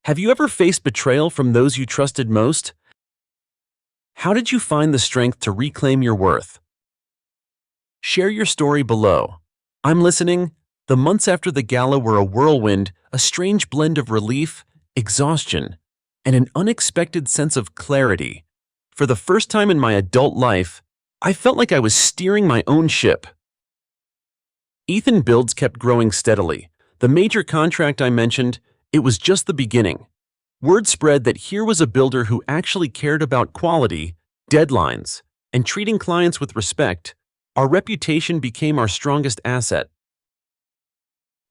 Have you ever faced betrayal from those you trusted most? How did you find the strength to reclaim your worth? Share your story below. I'm listening. The months after the gala were a whirlwind, a strange blend of relief, exhaustion, and an unexpected sense of clarity. For the first time in my adult life, I felt like I was steering my own ship. Builds kept growing steadily. The major contract I mentioned, it was just the beginning. Word spread that here was a builder who actually cared about quality, deadlines, and treating clients with respect. Our reputation became our strongest asset.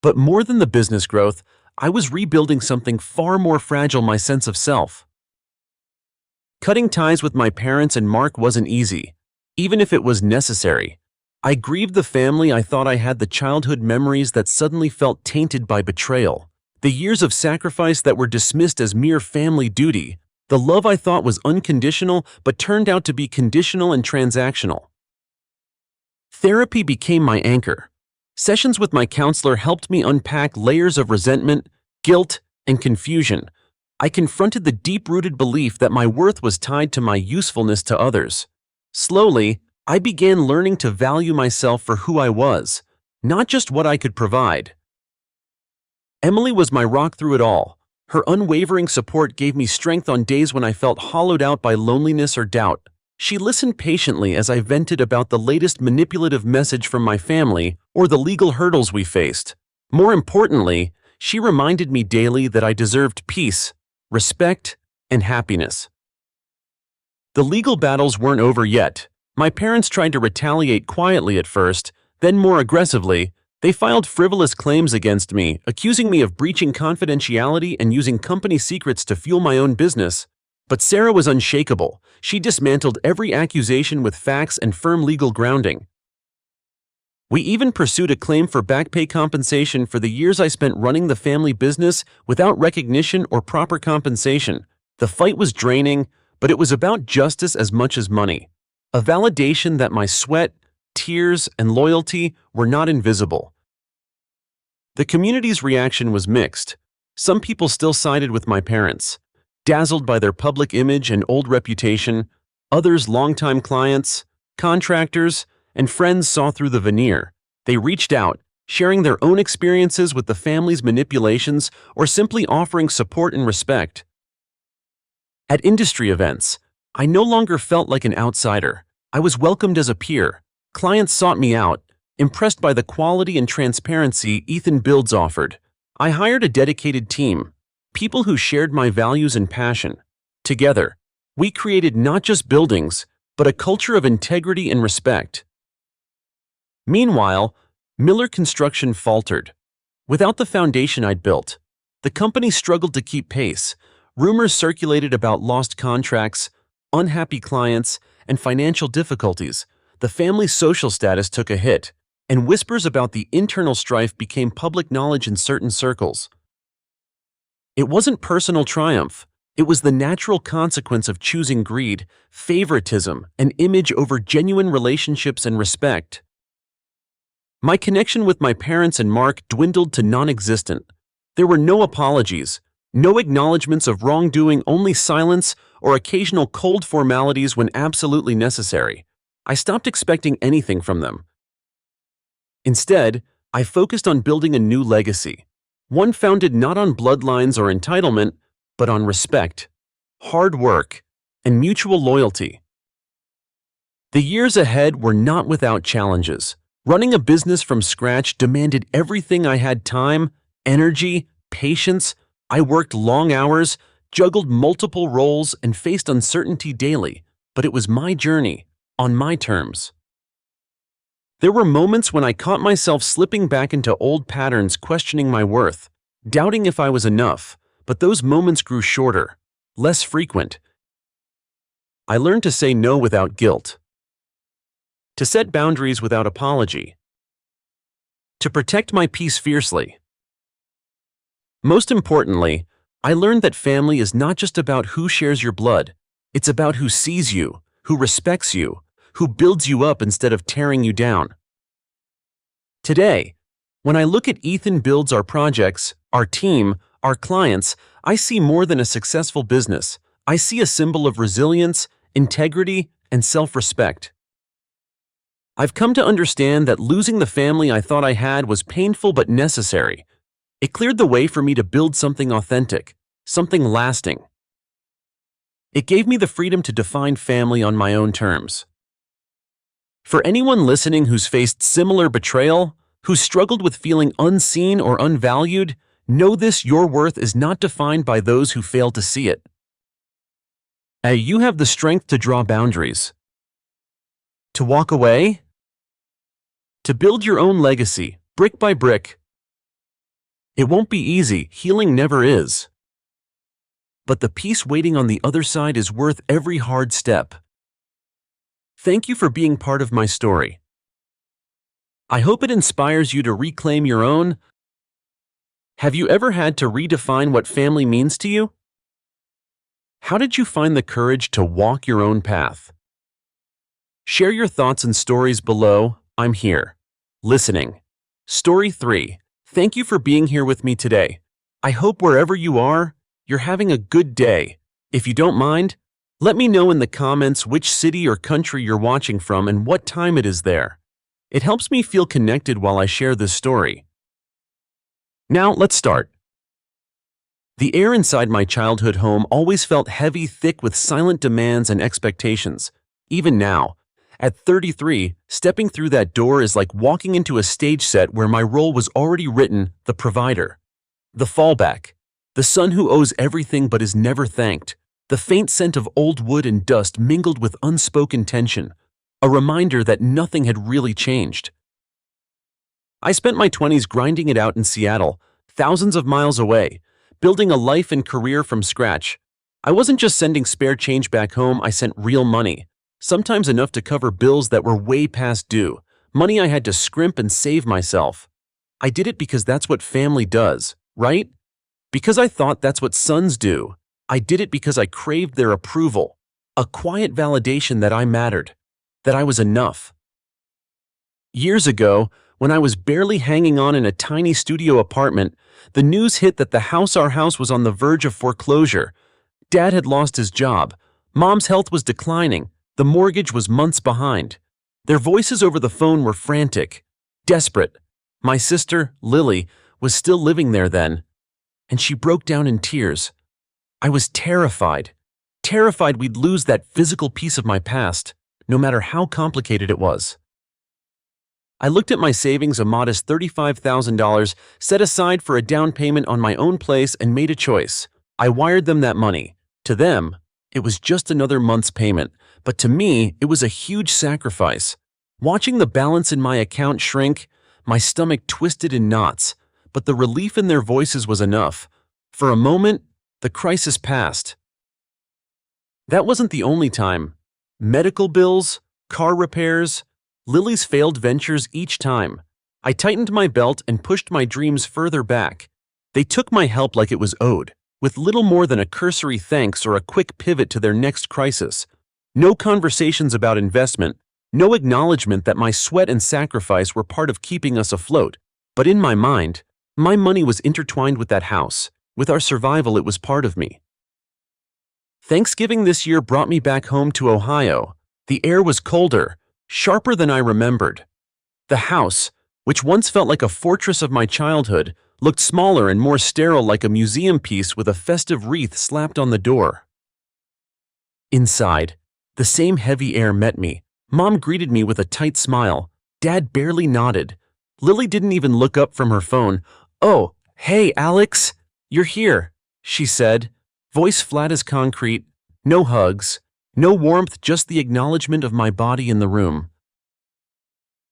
But more than the business growth, I was rebuilding something far more fragile: my sense of self. Cutting ties with my parents and Mark wasn't easy, even if it was necessary. I grieved the family I thought I had, the childhood memories that suddenly felt tainted by betrayal. The years of sacrifice that were dismissed as mere family duty, the love I thought was unconditional but turned out to be conditional and transactional. Therapy became my anchor. Sessions with my counselor helped me unpack layers of resentment, guilt, and confusion. I confronted the deep-rooted belief that my worth was tied to my usefulness to others. Slowly, I began learning to value myself for who I was, not just what I could provide. Emily was my rock through it all. Her unwavering support gave me strength on days when I felt hollowed out by loneliness or doubt. She listened patiently as I vented about the latest manipulative message from my family or the legal hurdles we faced. More importantly, she reminded me daily that I deserved peace, respect, and happiness. The legal battles weren't over yet. My parents tried to retaliate quietly at first, then more aggressively. They filed frivolous claims against me, accusing me of breaching confidentiality and using company secrets to fuel my own business. But Sarah was unshakable. She dismantled every accusation with facts and firm legal grounding. We even pursued a claim for back pay compensation for the years I spent running the family business without recognition or proper compensation. The fight was draining, but it was about justice as much as money. A validation that my sweat, tears, and loyalty were not invisible. The community's reaction was mixed. Some people still sided with my parents, dazzled by their public image and old reputation. Others, longtime clients, contractors, and friends, saw through the veneer. They reached out, sharing their own experiences with the family's manipulations or simply offering support and respect. At industry events, I no longer felt like an outsider. I was welcomed as a peer. Clients sought me out, impressed by the quality and transparency Builds offered. I hired a dedicated team, people who shared my values and passion. Together, we created not just buildings, but a culture of integrity and respect. Meanwhile, Miller Construction faltered. Without the foundation I'd built, the company struggled to keep pace. Rumors circulated about lost contracts, unhappy clients, and financial difficulties. The family's social status took a hit, and whispers about the internal strife became public knowledge in certain circles. It wasn't personal triumph. It was the natural consequence of choosing greed, favoritism, and image over genuine relationships and respect. My connection with my parents and Mark dwindled to non-existent. There were no apologies, no acknowledgments of wrongdoing, only silence or occasional cold formalities when absolutely necessary. I stopped expecting anything from them. Instead, I focused on building a new legacy, one founded not on bloodlines or entitlement, but on respect, hard work, and mutual loyalty. The years ahead were not without challenges. Running a business from scratch demanded everything I had: time, energy, patience. I worked long hours, juggled multiple roles, and faced uncertainty daily, but it was my journey, on my terms. There were moments when I caught myself slipping back into old patterns, questioning my worth, doubting if I was enough, but those moments grew shorter, less frequent. I learned to say no without guilt, to set boundaries without apology, to protect my peace fiercely. Most importantly, I learned that family is not just about who shares your blood. It's about who sees you, who respects you, who builds you up instead of tearing you down. Today, when I look at Ethan builds our projects, our team, our clients, I see more than a successful business. I see a symbol of resilience, integrity, and self-respect. I've come to understand that losing the family I thought I had was painful but necessary. It cleared the way for me to build something authentic, something lasting. It gave me the freedom to define family on my own terms. For anyone listening who's faced similar betrayal, who's struggled with feeling unseen or unvalued, know this: your worth is not defined by those who fail to see it. You have the strength to draw boundaries, to walk away, to build your own legacy, brick by brick. It won't be easy, healing never is. But the peace waiting on the other side is worth every hard step. Thank you for being part of my story. I hope it inspires you to reclaim your own. Have you ever had to redefine what family means to you? How did you find the courage to walk your own path? Share your thoughts and stories below. I'm here, listening. Story 3. Thank you for being here with me today. I hope wherever you are, you're having a good day. If you don't mind, let me know in the comments which city or country you're watching from and what time it is there. It helps me feel connected while I share this story. Now, let's start. The air inside my childhood home always felt heavy, thick with silent demands and expectations. Even now, at 33, stepping through that door is like walking into a stage set where my role was already written: the provider, the fallback, the son who owes everything but is never thanked, the faint scent of old wood and dust mingled with unspoken tension, a reminder that nothing had really changed. I spent my 20s grinding it out in Seattle, thousands of miles away, building a life and career from scratch. I wasn't just sending spare change back home, I sent real money. Sometimes enough to cover bills that were way past due, money I had to scrimp and save myself. I did it because that's what family does, right? Because I thought that's what sons do. I did it because I craved their approval, a quiet validation that I mattered, that I was enough. Years ago, when I was barely hanging on in a tiny studio apartment, the news hit that our house was on the verge of foreclosure. Dad had lost his job. Mom's health was declining. The mortgage was months behind. Their voices over the phone were frantic, desperate. My sister, Lily, was still living there then, and she broke down in tears. I was terrified we'd lose that physical piece of my past, no matter how complicated it was. I looked at my savings, a modest $35,000, set aside for a down payment on my own place, and made a choice. I wired them that money. To them, it was just another month's payment. But to me, it was a huge sacrifice. Watching the balance in my account shrink, my stomach twisted in knots, but the relief in their voices was enough. For a moment, the crisis passed. That wasn't the only time. Medical bills, car repairs, Lily's failed ventures, each time. I tightened my belt and pushed my dreams further back. They took my help like it was owed, with little more than a cursory thanks or a quick pivot to their next crisis. No conversations about investment, no acknowledgement that my sweat and sacrifice were part of keeping us afloat. But in my mind, my money was intertwined with that house. With our survival, it was part of me. Thanksgiving this year brought me back home to Ohio. The air was colder, sharper than I remembered. The house, which once felt like a fortress of my childhood, looked smaller and more sterile, like a museum piece with a festive wreath slapped on the door. Inside, the same heavy air met me. Mom greeted me with a tight smile. Dad barely nodded. Lily didn't even look up from her phone. "Oh, hey, Alex, you're here," she said, voice flat as concrete. No hugs, no warmth, just the acknowledgement of my body in the room.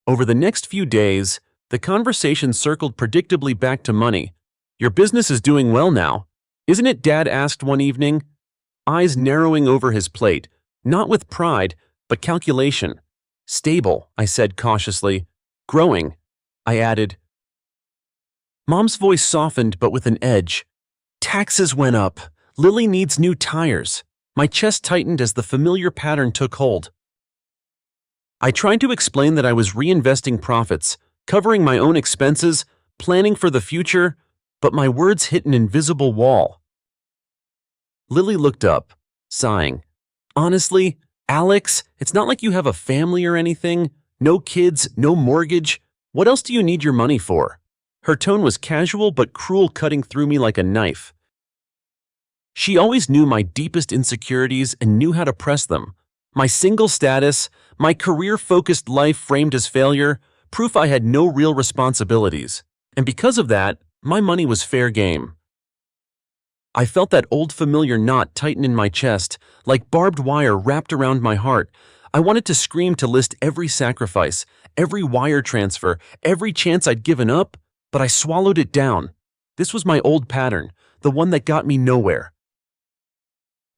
Over the next few days, the conversation circled predictably back to money. "Your business is doing well now, isn't it?" Dad asked one evening, eyes narrowing over his plate, not with pride, but calculation. "Stable," I said cautiously. "Growing," I added. Mom's voice softened, but with an edge. "Taxes went up. Lily needs new tires." My chest tightened as the familiar pattern took hold. I tried to explain that I was reinvesting profits, covering my own expenses, planning for the future, but my words hit an invisible wall. Lily looked up, sighing. "Honestly, Alex, it's not like you have a family or anything. No kids, no mortgage. What else do you need your money for?" Her tone was casual but cruel, cutting through me like a knife. She always knew my deepest insecurities and knew how to press them. My single status, my career-focused life framed as failure, proof I had no real responsibilities. And because of that, my money was fair game. I felt that old familiar knot tighten in my chest, like barbed wire wrapped around my heart. I wanted to scream, to list every sacrifice, every wire transfer, every chance I'd given up, but I swallowed it down. This was my old pattern, the one that got me nowhere.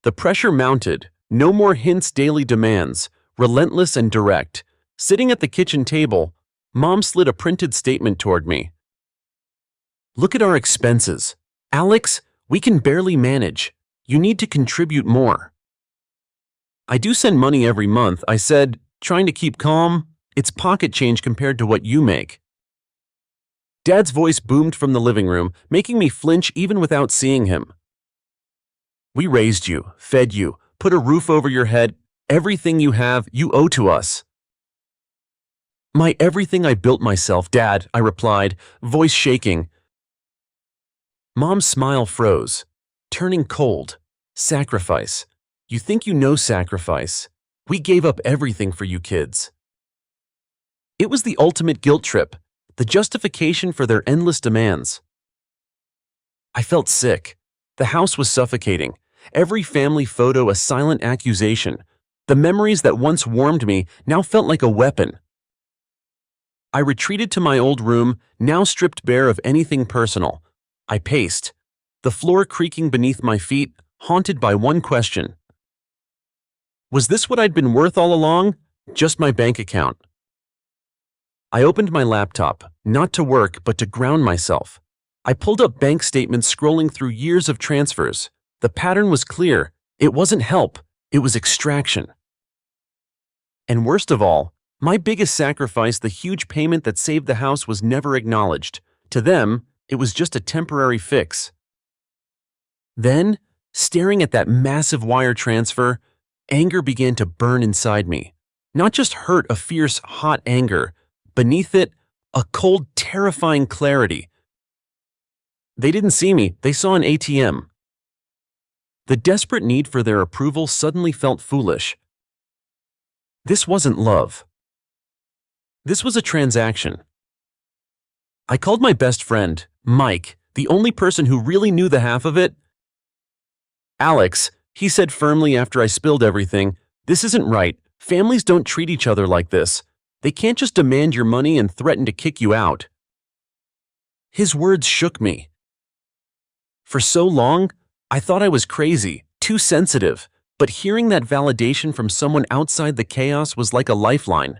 The pressure mounted. No more hints, daily demands, relentless and direct. Sitting at the kitchen table, Mom slid a printed statement toward me. "Look at our expenses. Alex, we can barely manage. You need to contribute more." "I do send money every month," I said, trying to keep calm. "It's pocket change compared to what you make." Dad's voice boomed from the living room, making me flinch even without seeing him. "We raised you, fed you, put a roof over your head. Everything you have, you owe to us." "My everything I built myself, Dad," I replied, voice shaking. Mom's smile froze, turning cold. "Sacrifice. You think you know sacrifice. We gave up everything for you kids." It was the ultimate guilt trip, the justification for their endless demands. I felt sick. The house was suffocating. Every family photo a silent accusation. The memories that once warmed me now felt like a weapon. I retreated to my old room, now stripped bare of anything personal. I paced, the floor creaking beneath my feet, haunted by one question. Was this what I'd been worth all along? Just my bank account. I opened my laptop, not to work, but to ground myself. I pulled up bank statements, scrolling through years of transfers. The pattern was clear. It wasn't help, it was extraction. And worst of all, my biggest sacrifice, the huge payment that saved the house, was never acknowledged. To them, it was just a temporary fix. Then, staring at that massive wire transfer, anger began to burn inside me. Not just hurt, a fierce, hot anger. Beneath it, a cold, terrifying clarity. They didn't see me, they saw an ATM. The desperate need for their approval suddenly felt foolish. This wasn't love. This was a transaction. I called my best friend, Mike, the only person who really knew the half of it. "Alex," he said firmly after I spilled everything, "this isn't right. Families don't treat each other like this. They can't just demand your money and threaten to kick you out." His words shook me. For so long, I thought I was crazy, too sensitive, but hearing that validation from someone outside the chaos was like a lifeline.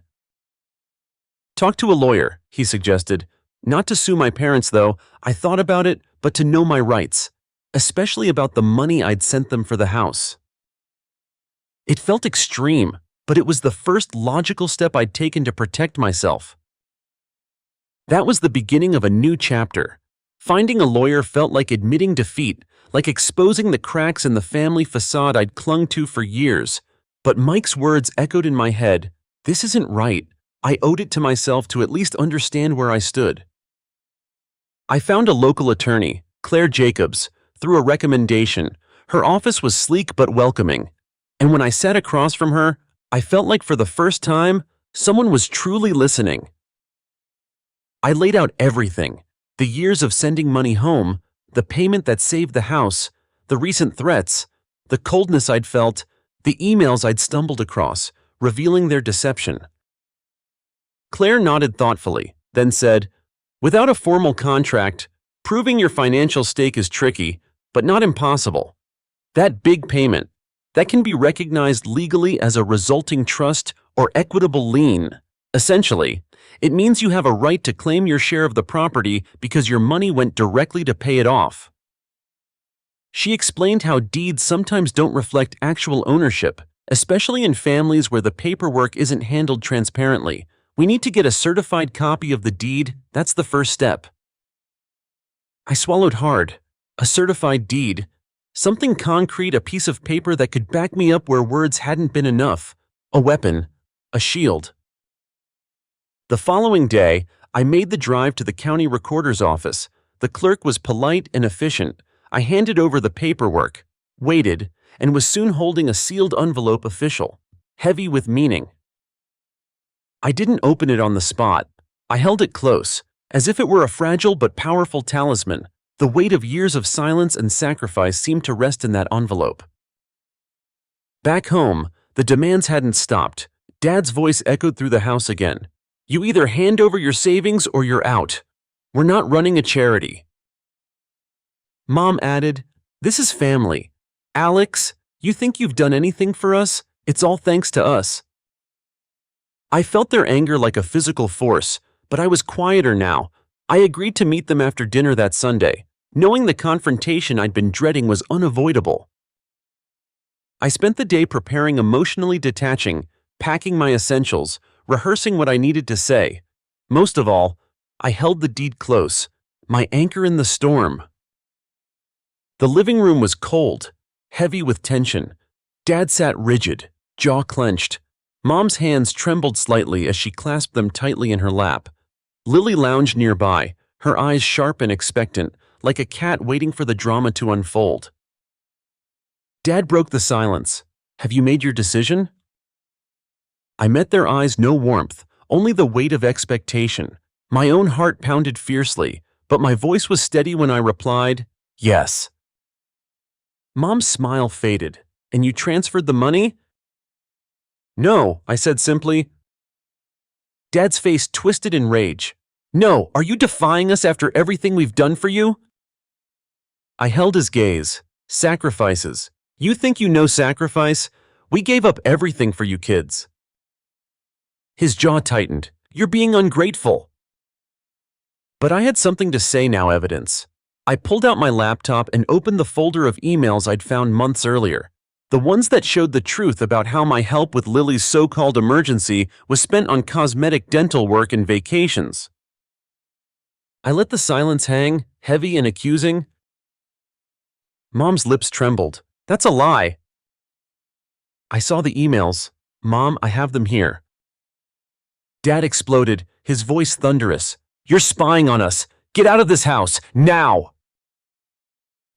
"Talk to a lawyer," he suggested. "Not to sue my parents, though. I thought about it, but to know my rights, especially about the money I'd sent them for the house." It felt extreme, but it was the first logical step I'd taken to protect myself. That was the beginning of a new chapter. Finding a lawyer felt like admitting defeat, like exposing the cracks in the family facade I'd clung to for years. But Mike's words echoed in my head. This isn't right. I owed it to myself to at least understand where I stood. I found a local attorney, Claire Jacobs, through a recommendation. Her office was sleek but welcoming, and when I sat across from her, I felt like for the first time, someone was truly listening. I laid out everything: the years of sending money home, the payment that saved the house, the recent threats, the coldness I'd felt, the emails I'd stumbled across, revealing their deception. Claire nodded thoughtfully, then said, "Without a formal contract, proving your financial stake is tricky, but not impossible. That big payment, that can be recognized legally as a resulting trust or equitable lien. Essentially, it means you have a right to claim your share of the property because your money went directly to pay it off." She explained how deeds sometimes don't reflect actual ownership, especially in families where the paperwork isn't handled transparently. We need to get a certified copy of the deed. That's the first step. I swallowed hard. A certified deed. Something concrete, a piece of paper that could back me up where words hadn't been enough. A weapon. A shield. The following day, I made the drive to the county recorder's office. The clerk was polite and efficient. I handed over the paperwork, waited, and was soon holding a sealed envelope official, heavy with meaning. I didn't open it on the spot. I held it close, as if it were a fragile but powerful talisman. The weight of years of silence and sacrifice seemed to rest in that envelope. Back home, the demands hadn't stopped. Dad's voice echoed through the house again. "You either hand over your savings or you're out. We're not running a charity." Mom added, "This is family. Alex, you think you've done anything for us? It's all thanks to us." I felt their anger like a physical force, but I was quieter now. I agreed to meet them after dinner that Sunday, knowing the confrontation I'd been dreading was unavoidable. I spent the day preparing, emotionally detaching, packing my essentials, rehearsing what I needed to say. Most of all, I held the deed close, my anchor in the storm. The living room was cold, heavy with tension. Dad sat rigid, jaw clenched. Mom's hands trembled slightly as she clasped them tightly in her lap. Lily lounged nearby, her eyes sharp and expectant, like a cat waiting for the drama to unfold. Dad broke the silence. "Have you made your decision?" I met their eyes, no warmth, only the weight of expectation. My own heart pounded fiercely, but my voice was steady when I replied, "Yes." Mom's smile faded. "And you transferred the money?" "No," I said simply. Dad's face twisted in rage. "No, are you defying us after everything we've done for you?" I held his gaze. "Sacrifices. You think you know sacrifice? We gave up everything for you kids." His jaw tightened. "You're being ungrateful." But I had something to say now, evidence. I pulled out my laptop and opened the folder of emails I'd found months earlier. The ones that showed the truth about how my help with Lily's so-called emergency was spent on cosmetic dental work and vacations. I let the silence hang, heavy and accusing. Mom's lips trembled. "That's a lie." I saw the emails. "Mom, I have them here." Dad exploded, his voice thunderous. "You're spying on us. Get out of this house, now!"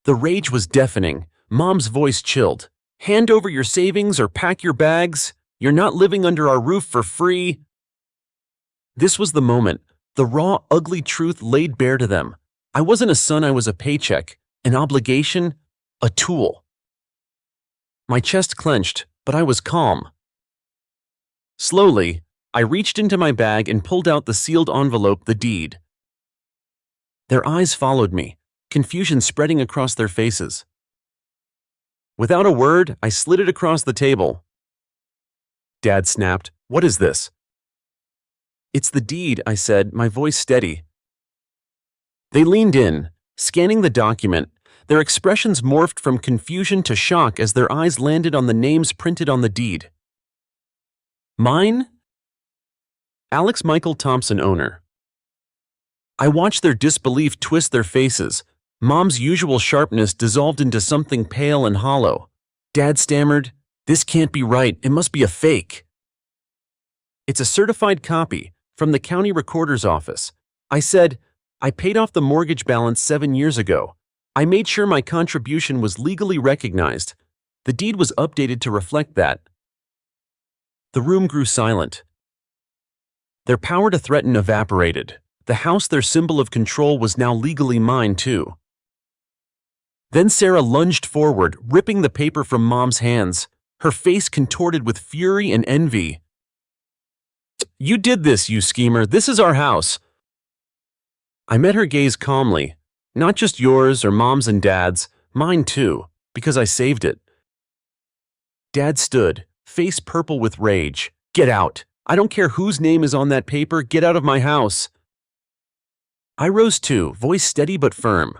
The rage was deafening. Mom's voice chilled. "Hand over your savings or pack your bags. You're not living under our roof for free." This was the moment. The raw, ugly truth laid bare to them. I wasn't a son, I was a paycheck, an obligation, a tool. My chest clenched, but I was calm. Slowly, I reached into my bag and pulled out the sealed envelope, the deed. Their eyes followed me, confusion spreading across their faces. Without a word, I slid it across the table. Dad snapped, "What is this?" "It's the deed," I said, my voice steady. They leaned in, scanning the document. Their expressions morphed from confusion to shock as their eyes landed on the names printed on the deed. "Mine? Alex Michael Thompson, owner." I watched their disbelief twist their faces. Mom's usual sharpness dissolved into something pale and hollow. Dad stammered, "This can't be right. It must be a fake." It's a certified copy from the county recorder's office. I said, I paid off the mortgage balance 7 years ago. I made sure my contribution was legally recognized. The deed was updated to reflect that. The room grew silent. Their power to threaten evaporated. The house, their symbol of control, was now legally mine too. Then Sarah lunged forward, ripping the paper from Mom's hands, her face contorted with fury and envy. You did this, you schemer. This is our house. I met her gaze calmly. Not just yours or Mom's and Dad's, mine too, because I saved it. Dad stood, face purple with rage. Get out. I don't care whose name is on that paper. Get out of my house. I rose too, voice steady but firm.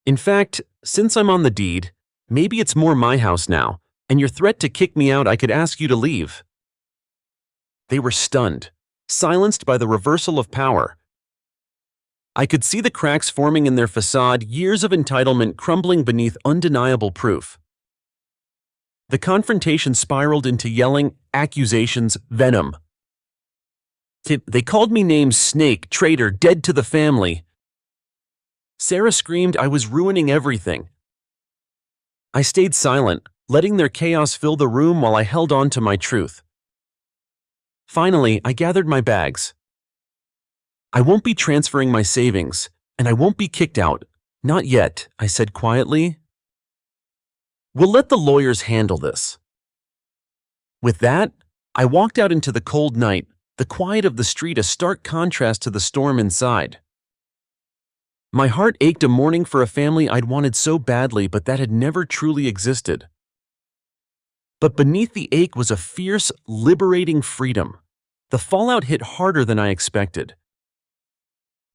In fact, since I'm on the deed, maybe it's more my house now, and your threat to kick me out, I could ask you to leave. They were stunned, silenced by the reversal of power. I could see the cracks forming in their facade, years of entitlement crumbling beneath undeniable proof. The confrontation spiraled into yelling, accusations, venom. They called me names: snake, traitor, dead to the family. Sarah screamed I was ruining everything. I stayed silent, letting their chaos fill the room while I held on to my truth. Finally, I gathered my bags. I won't be transferring my savings, and I won't be kicked out. Not yet, I said quietly. We'll let the lawyers handle this. With that, I walked out into the cold night, the quiet of the street a stark contrast to the storm inside. My heart ached, a mourning for a family I'd wanted so badly but that had never truly existed. But beneath the ache was a fierce, liberating freedom. The fallout hit harder than I expected.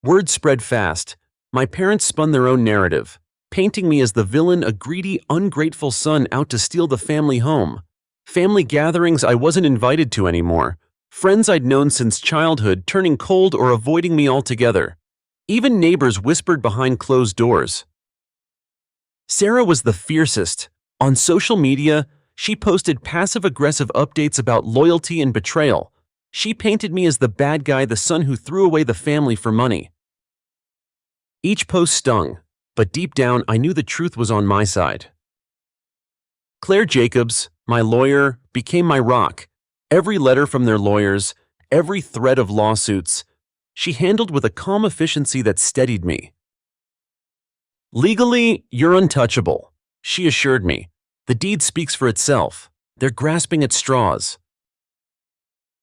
Word spread fast. My parents spun their own narrative, painting me as the villain, a greedy, ungrateful son out to steal the family home. Family gatherings I wasn't invited to anymore. Friends I'd known since childhood turning cold or avoiding me altogether. Even neighbors whispered behind closed doors. Sarah was the fiercest. On social media, she posted passive-aggressive updates about loyalty and betrayal. She painted me as the bad guy, the son who threw away the family for money. Each post stung, but deep down I knew the truth was on my side. Claire Jacobs, my lawyer, became my rock. Every letter from their lawyers, every thread of lawsuits, she handled with a calm efficiency that steadied me. Legally, you're untouchable, she assured me. The deed speaks for itself. They're grasping at straws.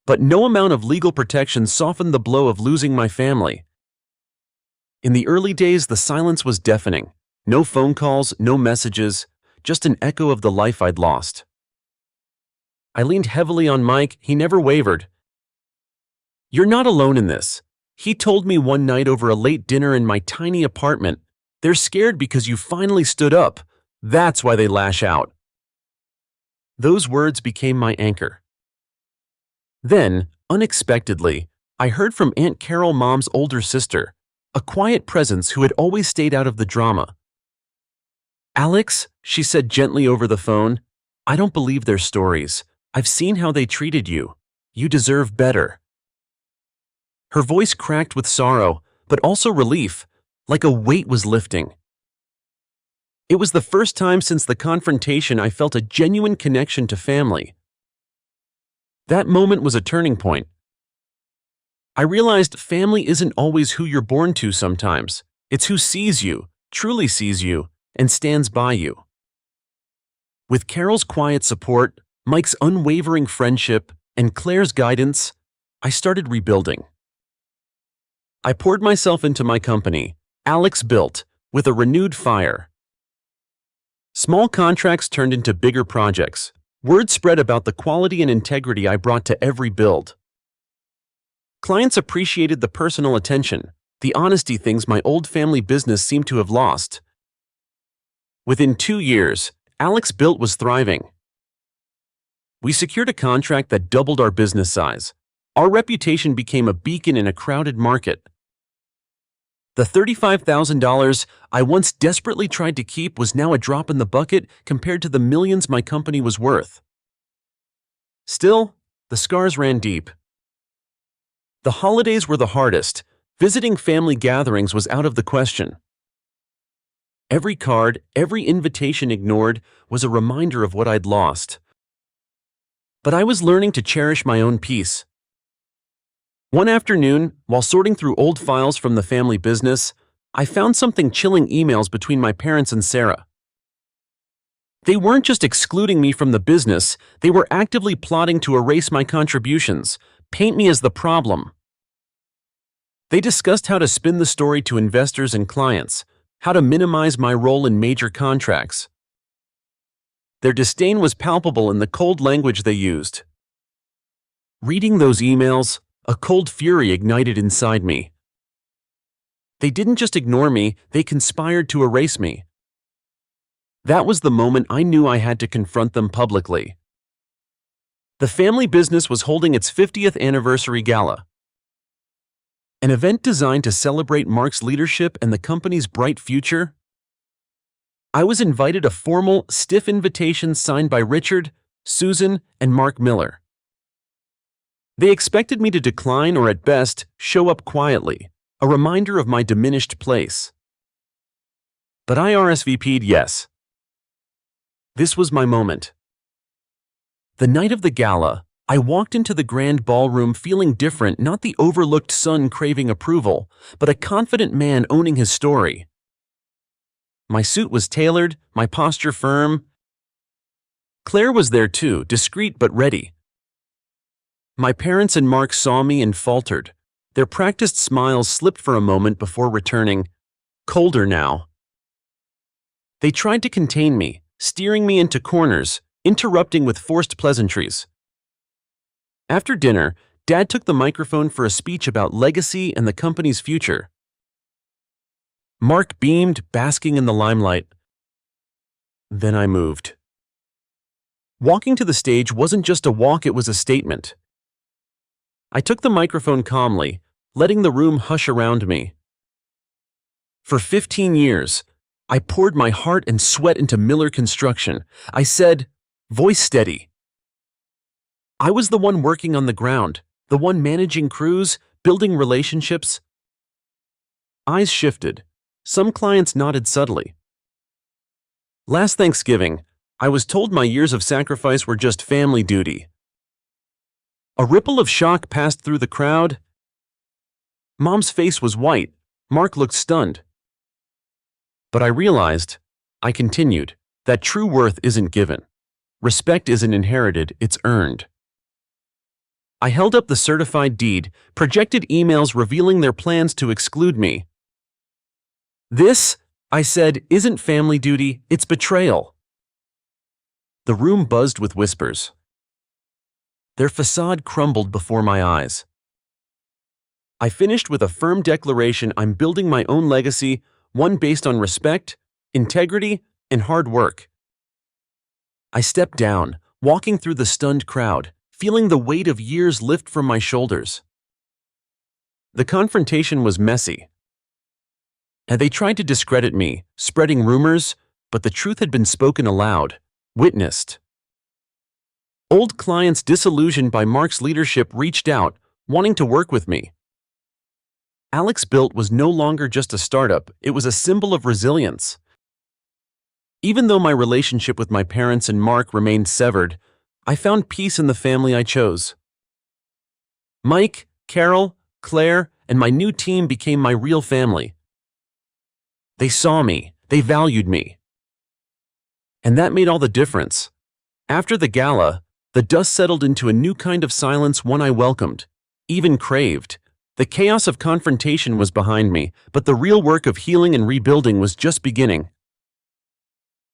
But no amount of legal protection softened the blow of losing my family. In the early days, the silence was deafening. No phone calls, no messages, just an echo of the life I'd lost. I leaned heavily on Mike. He never wavered. You're not alone in this, he told me one night over a late dinner in my tiny apartment. They're scared because you finally stood up. That's why they lash out. Those words became my anchor. Then, unexpectedly, I heard from Aunt Carol, Mom's older sister, a quiet presence who had always stayed out of the drama. Alex, she said gently over the phone, I don't believe their stories. I've seen how they treated you. You deserve better. Her voice cracked with sorrow, but also relief, like a weight was lifting. It was the first time since the confrontation I felt a genuine connection to family. That moment was a turning point. I realized family isn't always who you're born to sometimes. It's who sees you, truly sees you, and stands by you. With Carol's quiet support, Mike's unwavering friendship, and Claire's guidance, I started rebuilding. I poured myself into my company, Alex Built, with a renewed fire. Small contracts turned into bigger projects. Word spread about the quality and integrity I brought to every build. Clients appreciated the personal attention, the honesty, things my old family business seemed to have lost. Within 2 years, Alex Built was thriving. We secured a contract that doubled our business size. Our reputation became a beacon in a crowded market. The $35,000 I once desperately tried to keep was now a drop in the bucket compared to the millions my company was worth. Still, The scars ran deep. The holidays were the hardest. Visiting family gatherings was out of the question. Every card, every invitation ignored was a reminder of what I'd lost. But I was learning to cherish my own peace. One afternoon, while sorting through old files from the family business, I found something chilling: emails between my parents and Sarah. They weren't just excluding me from the business, they were actively plotting to erase my contributions, paint me as the problem. They discussed how to spin the story to investors and clients, how to minimize my role in major contracts. Their disdain was palpable in the cold language they used. Reading those emails, a cold fury ignited inside me. They didn't just ignore me, they conspired to erase me. That was the moment I knew I had to confront them publicly. The family business was holding its 50th anniversary gala. An event designed to celebrate Mark's leadership and the company's bright future. I was invited, a formal, stiff invitation signed by Richard, Susan, and Mark Miller. They expected me to decline or, at best, show up quietly, a reminder of my diminished place. But I RSVP'd yes. This was my moment. The night of the gala, I walked into the grand ballroom feeling different, not the overlooked son craving approval, but a confident man owning his story. My suit was tailored, my posture firm. Claire was there too, discreet but ready. My parents and Mark saw me and faltered. Their practiced smiles slipped for a moment before returning, colder now. They tried to contain me, steering me into corners, interrupting with forced pleasantries. After dinner, Dad took the microphone for a speech about legacy and the company's future. Mark beamed, basking in the limelight. Then I moved. Walking to the stage wasn't just a walk, it was a statement. I took the microphone calmly, letting the room hush around me. For 15 years, I poured my heart and sweat into Miller Construction. I said, voice steady. I was the one working on the ground, the one managing crews, building relationships. Eyes shifted. Some clients nodded subtly. Last Thanksgiving, I was told my years of sacrifice were just family duty. A ripple of shock passed through the crowd. Mom's face was white. Mark looked stunned. But I realized, I continued, that true worth isn't given. Respect isn't inherited, it's earned. I held up the certified deed, projected emails revealing their plans to exclude me. This, I said, isn't family duty, it's betrayal. The room buzzed with whispers. Their facade crumbled before my eyes. I finished with a firm declaration: I'm building my own legacy, one based on respect, integrity, and hard work. I stepped down, walking through the stunned crowd, feeling the weight of years lift from my shoulders. The confrontation was messy. And they tried to discredit me, spreading rumors, but the truth had been spoken aloud, witnessed. Old clients disillusioned by Mark's leadership reached out, wanting to work with me. Alex Built was no longer just a startup, it was a symbol of resilience. Even though my relationship with my parents and Mark remained severed, I found peace in the family I chose. Mike, Carol, Claire, and my new team became my real family. They saw me, they valued me. And that made all the difference. After the gala, the dust settled into a new kind of silence, one I welcomed, even craved. The chaos of confrontation was behind me, but the real work of healing and rebuilding was just beginning.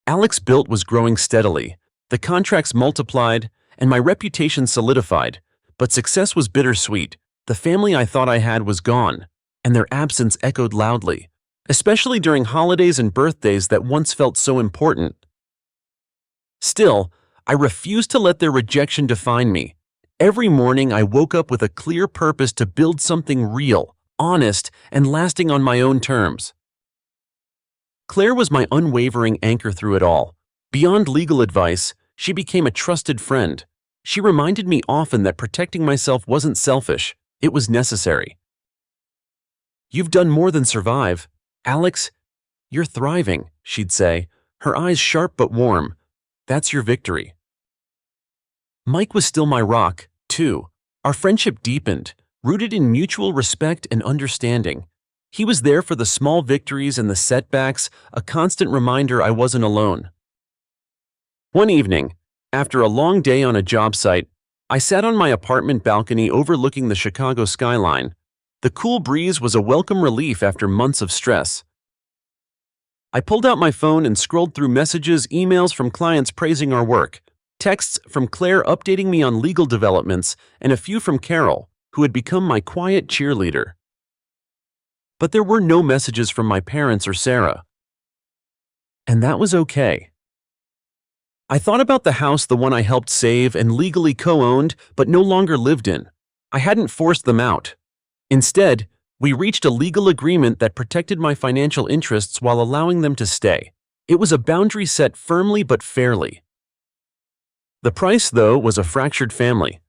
Alex Built was growing steadily, the contracts multiplied, and my reputation solidified, but success was bittersweet. The family I thought I had was gone, and their absence echoed loudly, especially during holidays and birthdays that once felt so important. Still, I refused to let their rejection define me. Every morning I woke up with a clear purpose to build something real, honest, and lasting on my own terms. Claire was my unwavering anchor through it all. Beyond legal advice, she became a trusted friend, She reminded me often that protecting myself wasn't selfish, it was necessary. "You've done more than survive. Alex, you're thriving," she'd say, her eyes sharp but warm. "That's your victory." Mike was still my rock, too. Our friendship deepened, rooted in mutual respect and understanding. He was there for the small victories and the setbacks, a constant reminder I wasn't alone. One evening, after a long day on a job site, I sat on my apartment balcony overlooking the Chicago skyline. The cool breeze was a welcome relief after months of stress. I pulled out my phone and scrolled through messages, emails from clients praising our work, texts from Claire updating me on legal developments, and a few from Carol, who had become my quiet cheerleader. But there were no messages from my parents or Sarah. And that was okay. I thought about the house, the one I helped save and legally co-owned but no longer lived in. I hadn't forced them out. Instead, we reached a legal agreement that protected my financial interests while allowing them to stay. It was a boundary set firmly but fairly. The price, though, was a fractured family.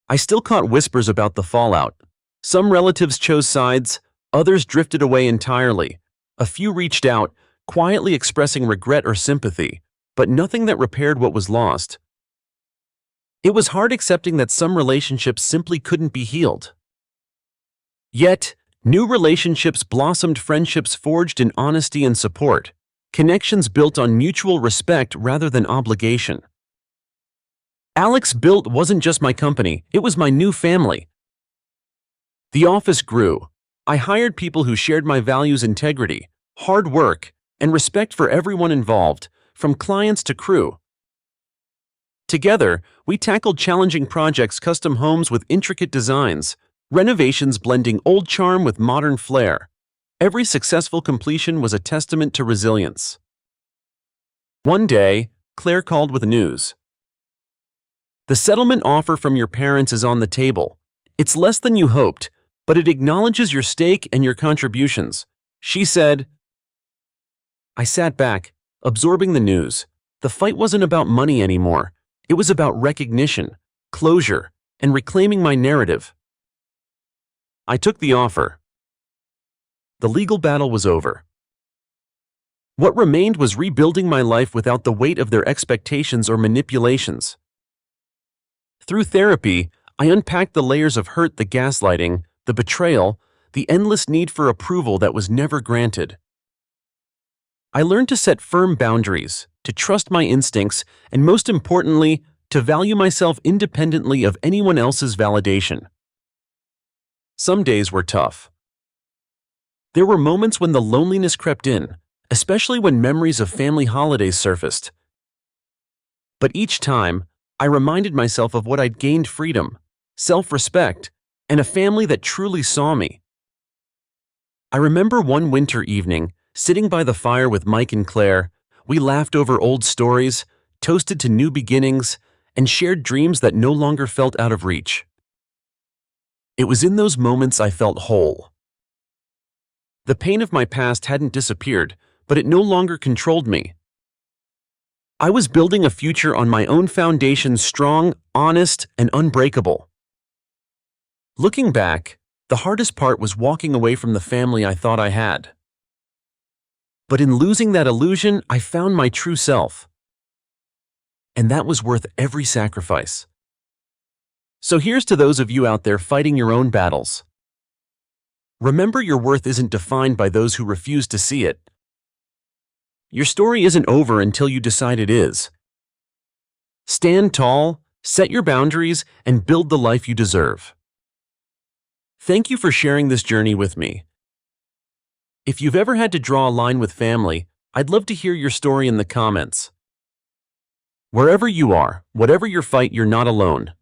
I still caught whispers about the fallout. Some relatives chose sides, others drifted away entirely. A few reached out, quietly expressing regret or sympathy, but nothing that repaired what was lost. It was hard accepting that some relationships simply couldn't be healed. Yet, new relationships blossomed, friendships forged in honesty and support, connections built on mutual respect rather than obligation. Alex Built wasn't just my company, it was my new family. The office grew. I hired people who shared my values: integrity, hard work, and respect for everyone involved, from clients to crew. Together, we tackled challenging projects: custom homes with intricate designs, renovations blending old charm with modern flair. Every successful completion was a testament to resilience. One day, Claire called with news. "The settlement offer from your parents is on the table. It's less than you hoped, but it acknowledges your stake and your contributions," she said. I sat back, absorbing the news. The fight wasn't about money anymore. It was about recognition, closure, and reclaiming my narrative. I took the offer. The legal battle was over. What remained was rebuilding my life without the weight of their expectations or manipulations. Through therapy, I unpacked the layers of hurt, the gaslighting, the betrayal, the endless need for approval that was never granted. I learned to set firm boundaries, to trust my instincts, and most importantly, to value myself independently of anyone else's validation. Some days were tough. There were moments when the loneliness crept in, especially when memories of family holidays surfaced. But each time, I reminded myself of what I'd gained: freedom, self-respect, and a family that truly saw me. I remember one winter evening, sitting by the fire with Mike and Claire. We laughed over old stories, toasted to new beginnings, and shared dreams that no longer felt out of reach. It was in those moments I felt whole. The pain of my past hadn't disappeared, but it no longer controlled me. I was building a future on my own foundation, strong, honest, and unbreakable. Looking back, the hardest part was walking away from the family I thought I had. But in losing that illusion, I found my true self. And that was worth every sacrifice. So here's to those of you out there fighting your own battles. Remember, your worth isn't defined by those who refuse to see it. Your story isn't over until you decide it is. Stand tall, set your boundaries, and build the life you deserve. Thank you for sharing this journey with me. If you've ever had to draw a line with family, I'd love to hear your story in the comments. Wherever you are, whatever your fight, you're not alone.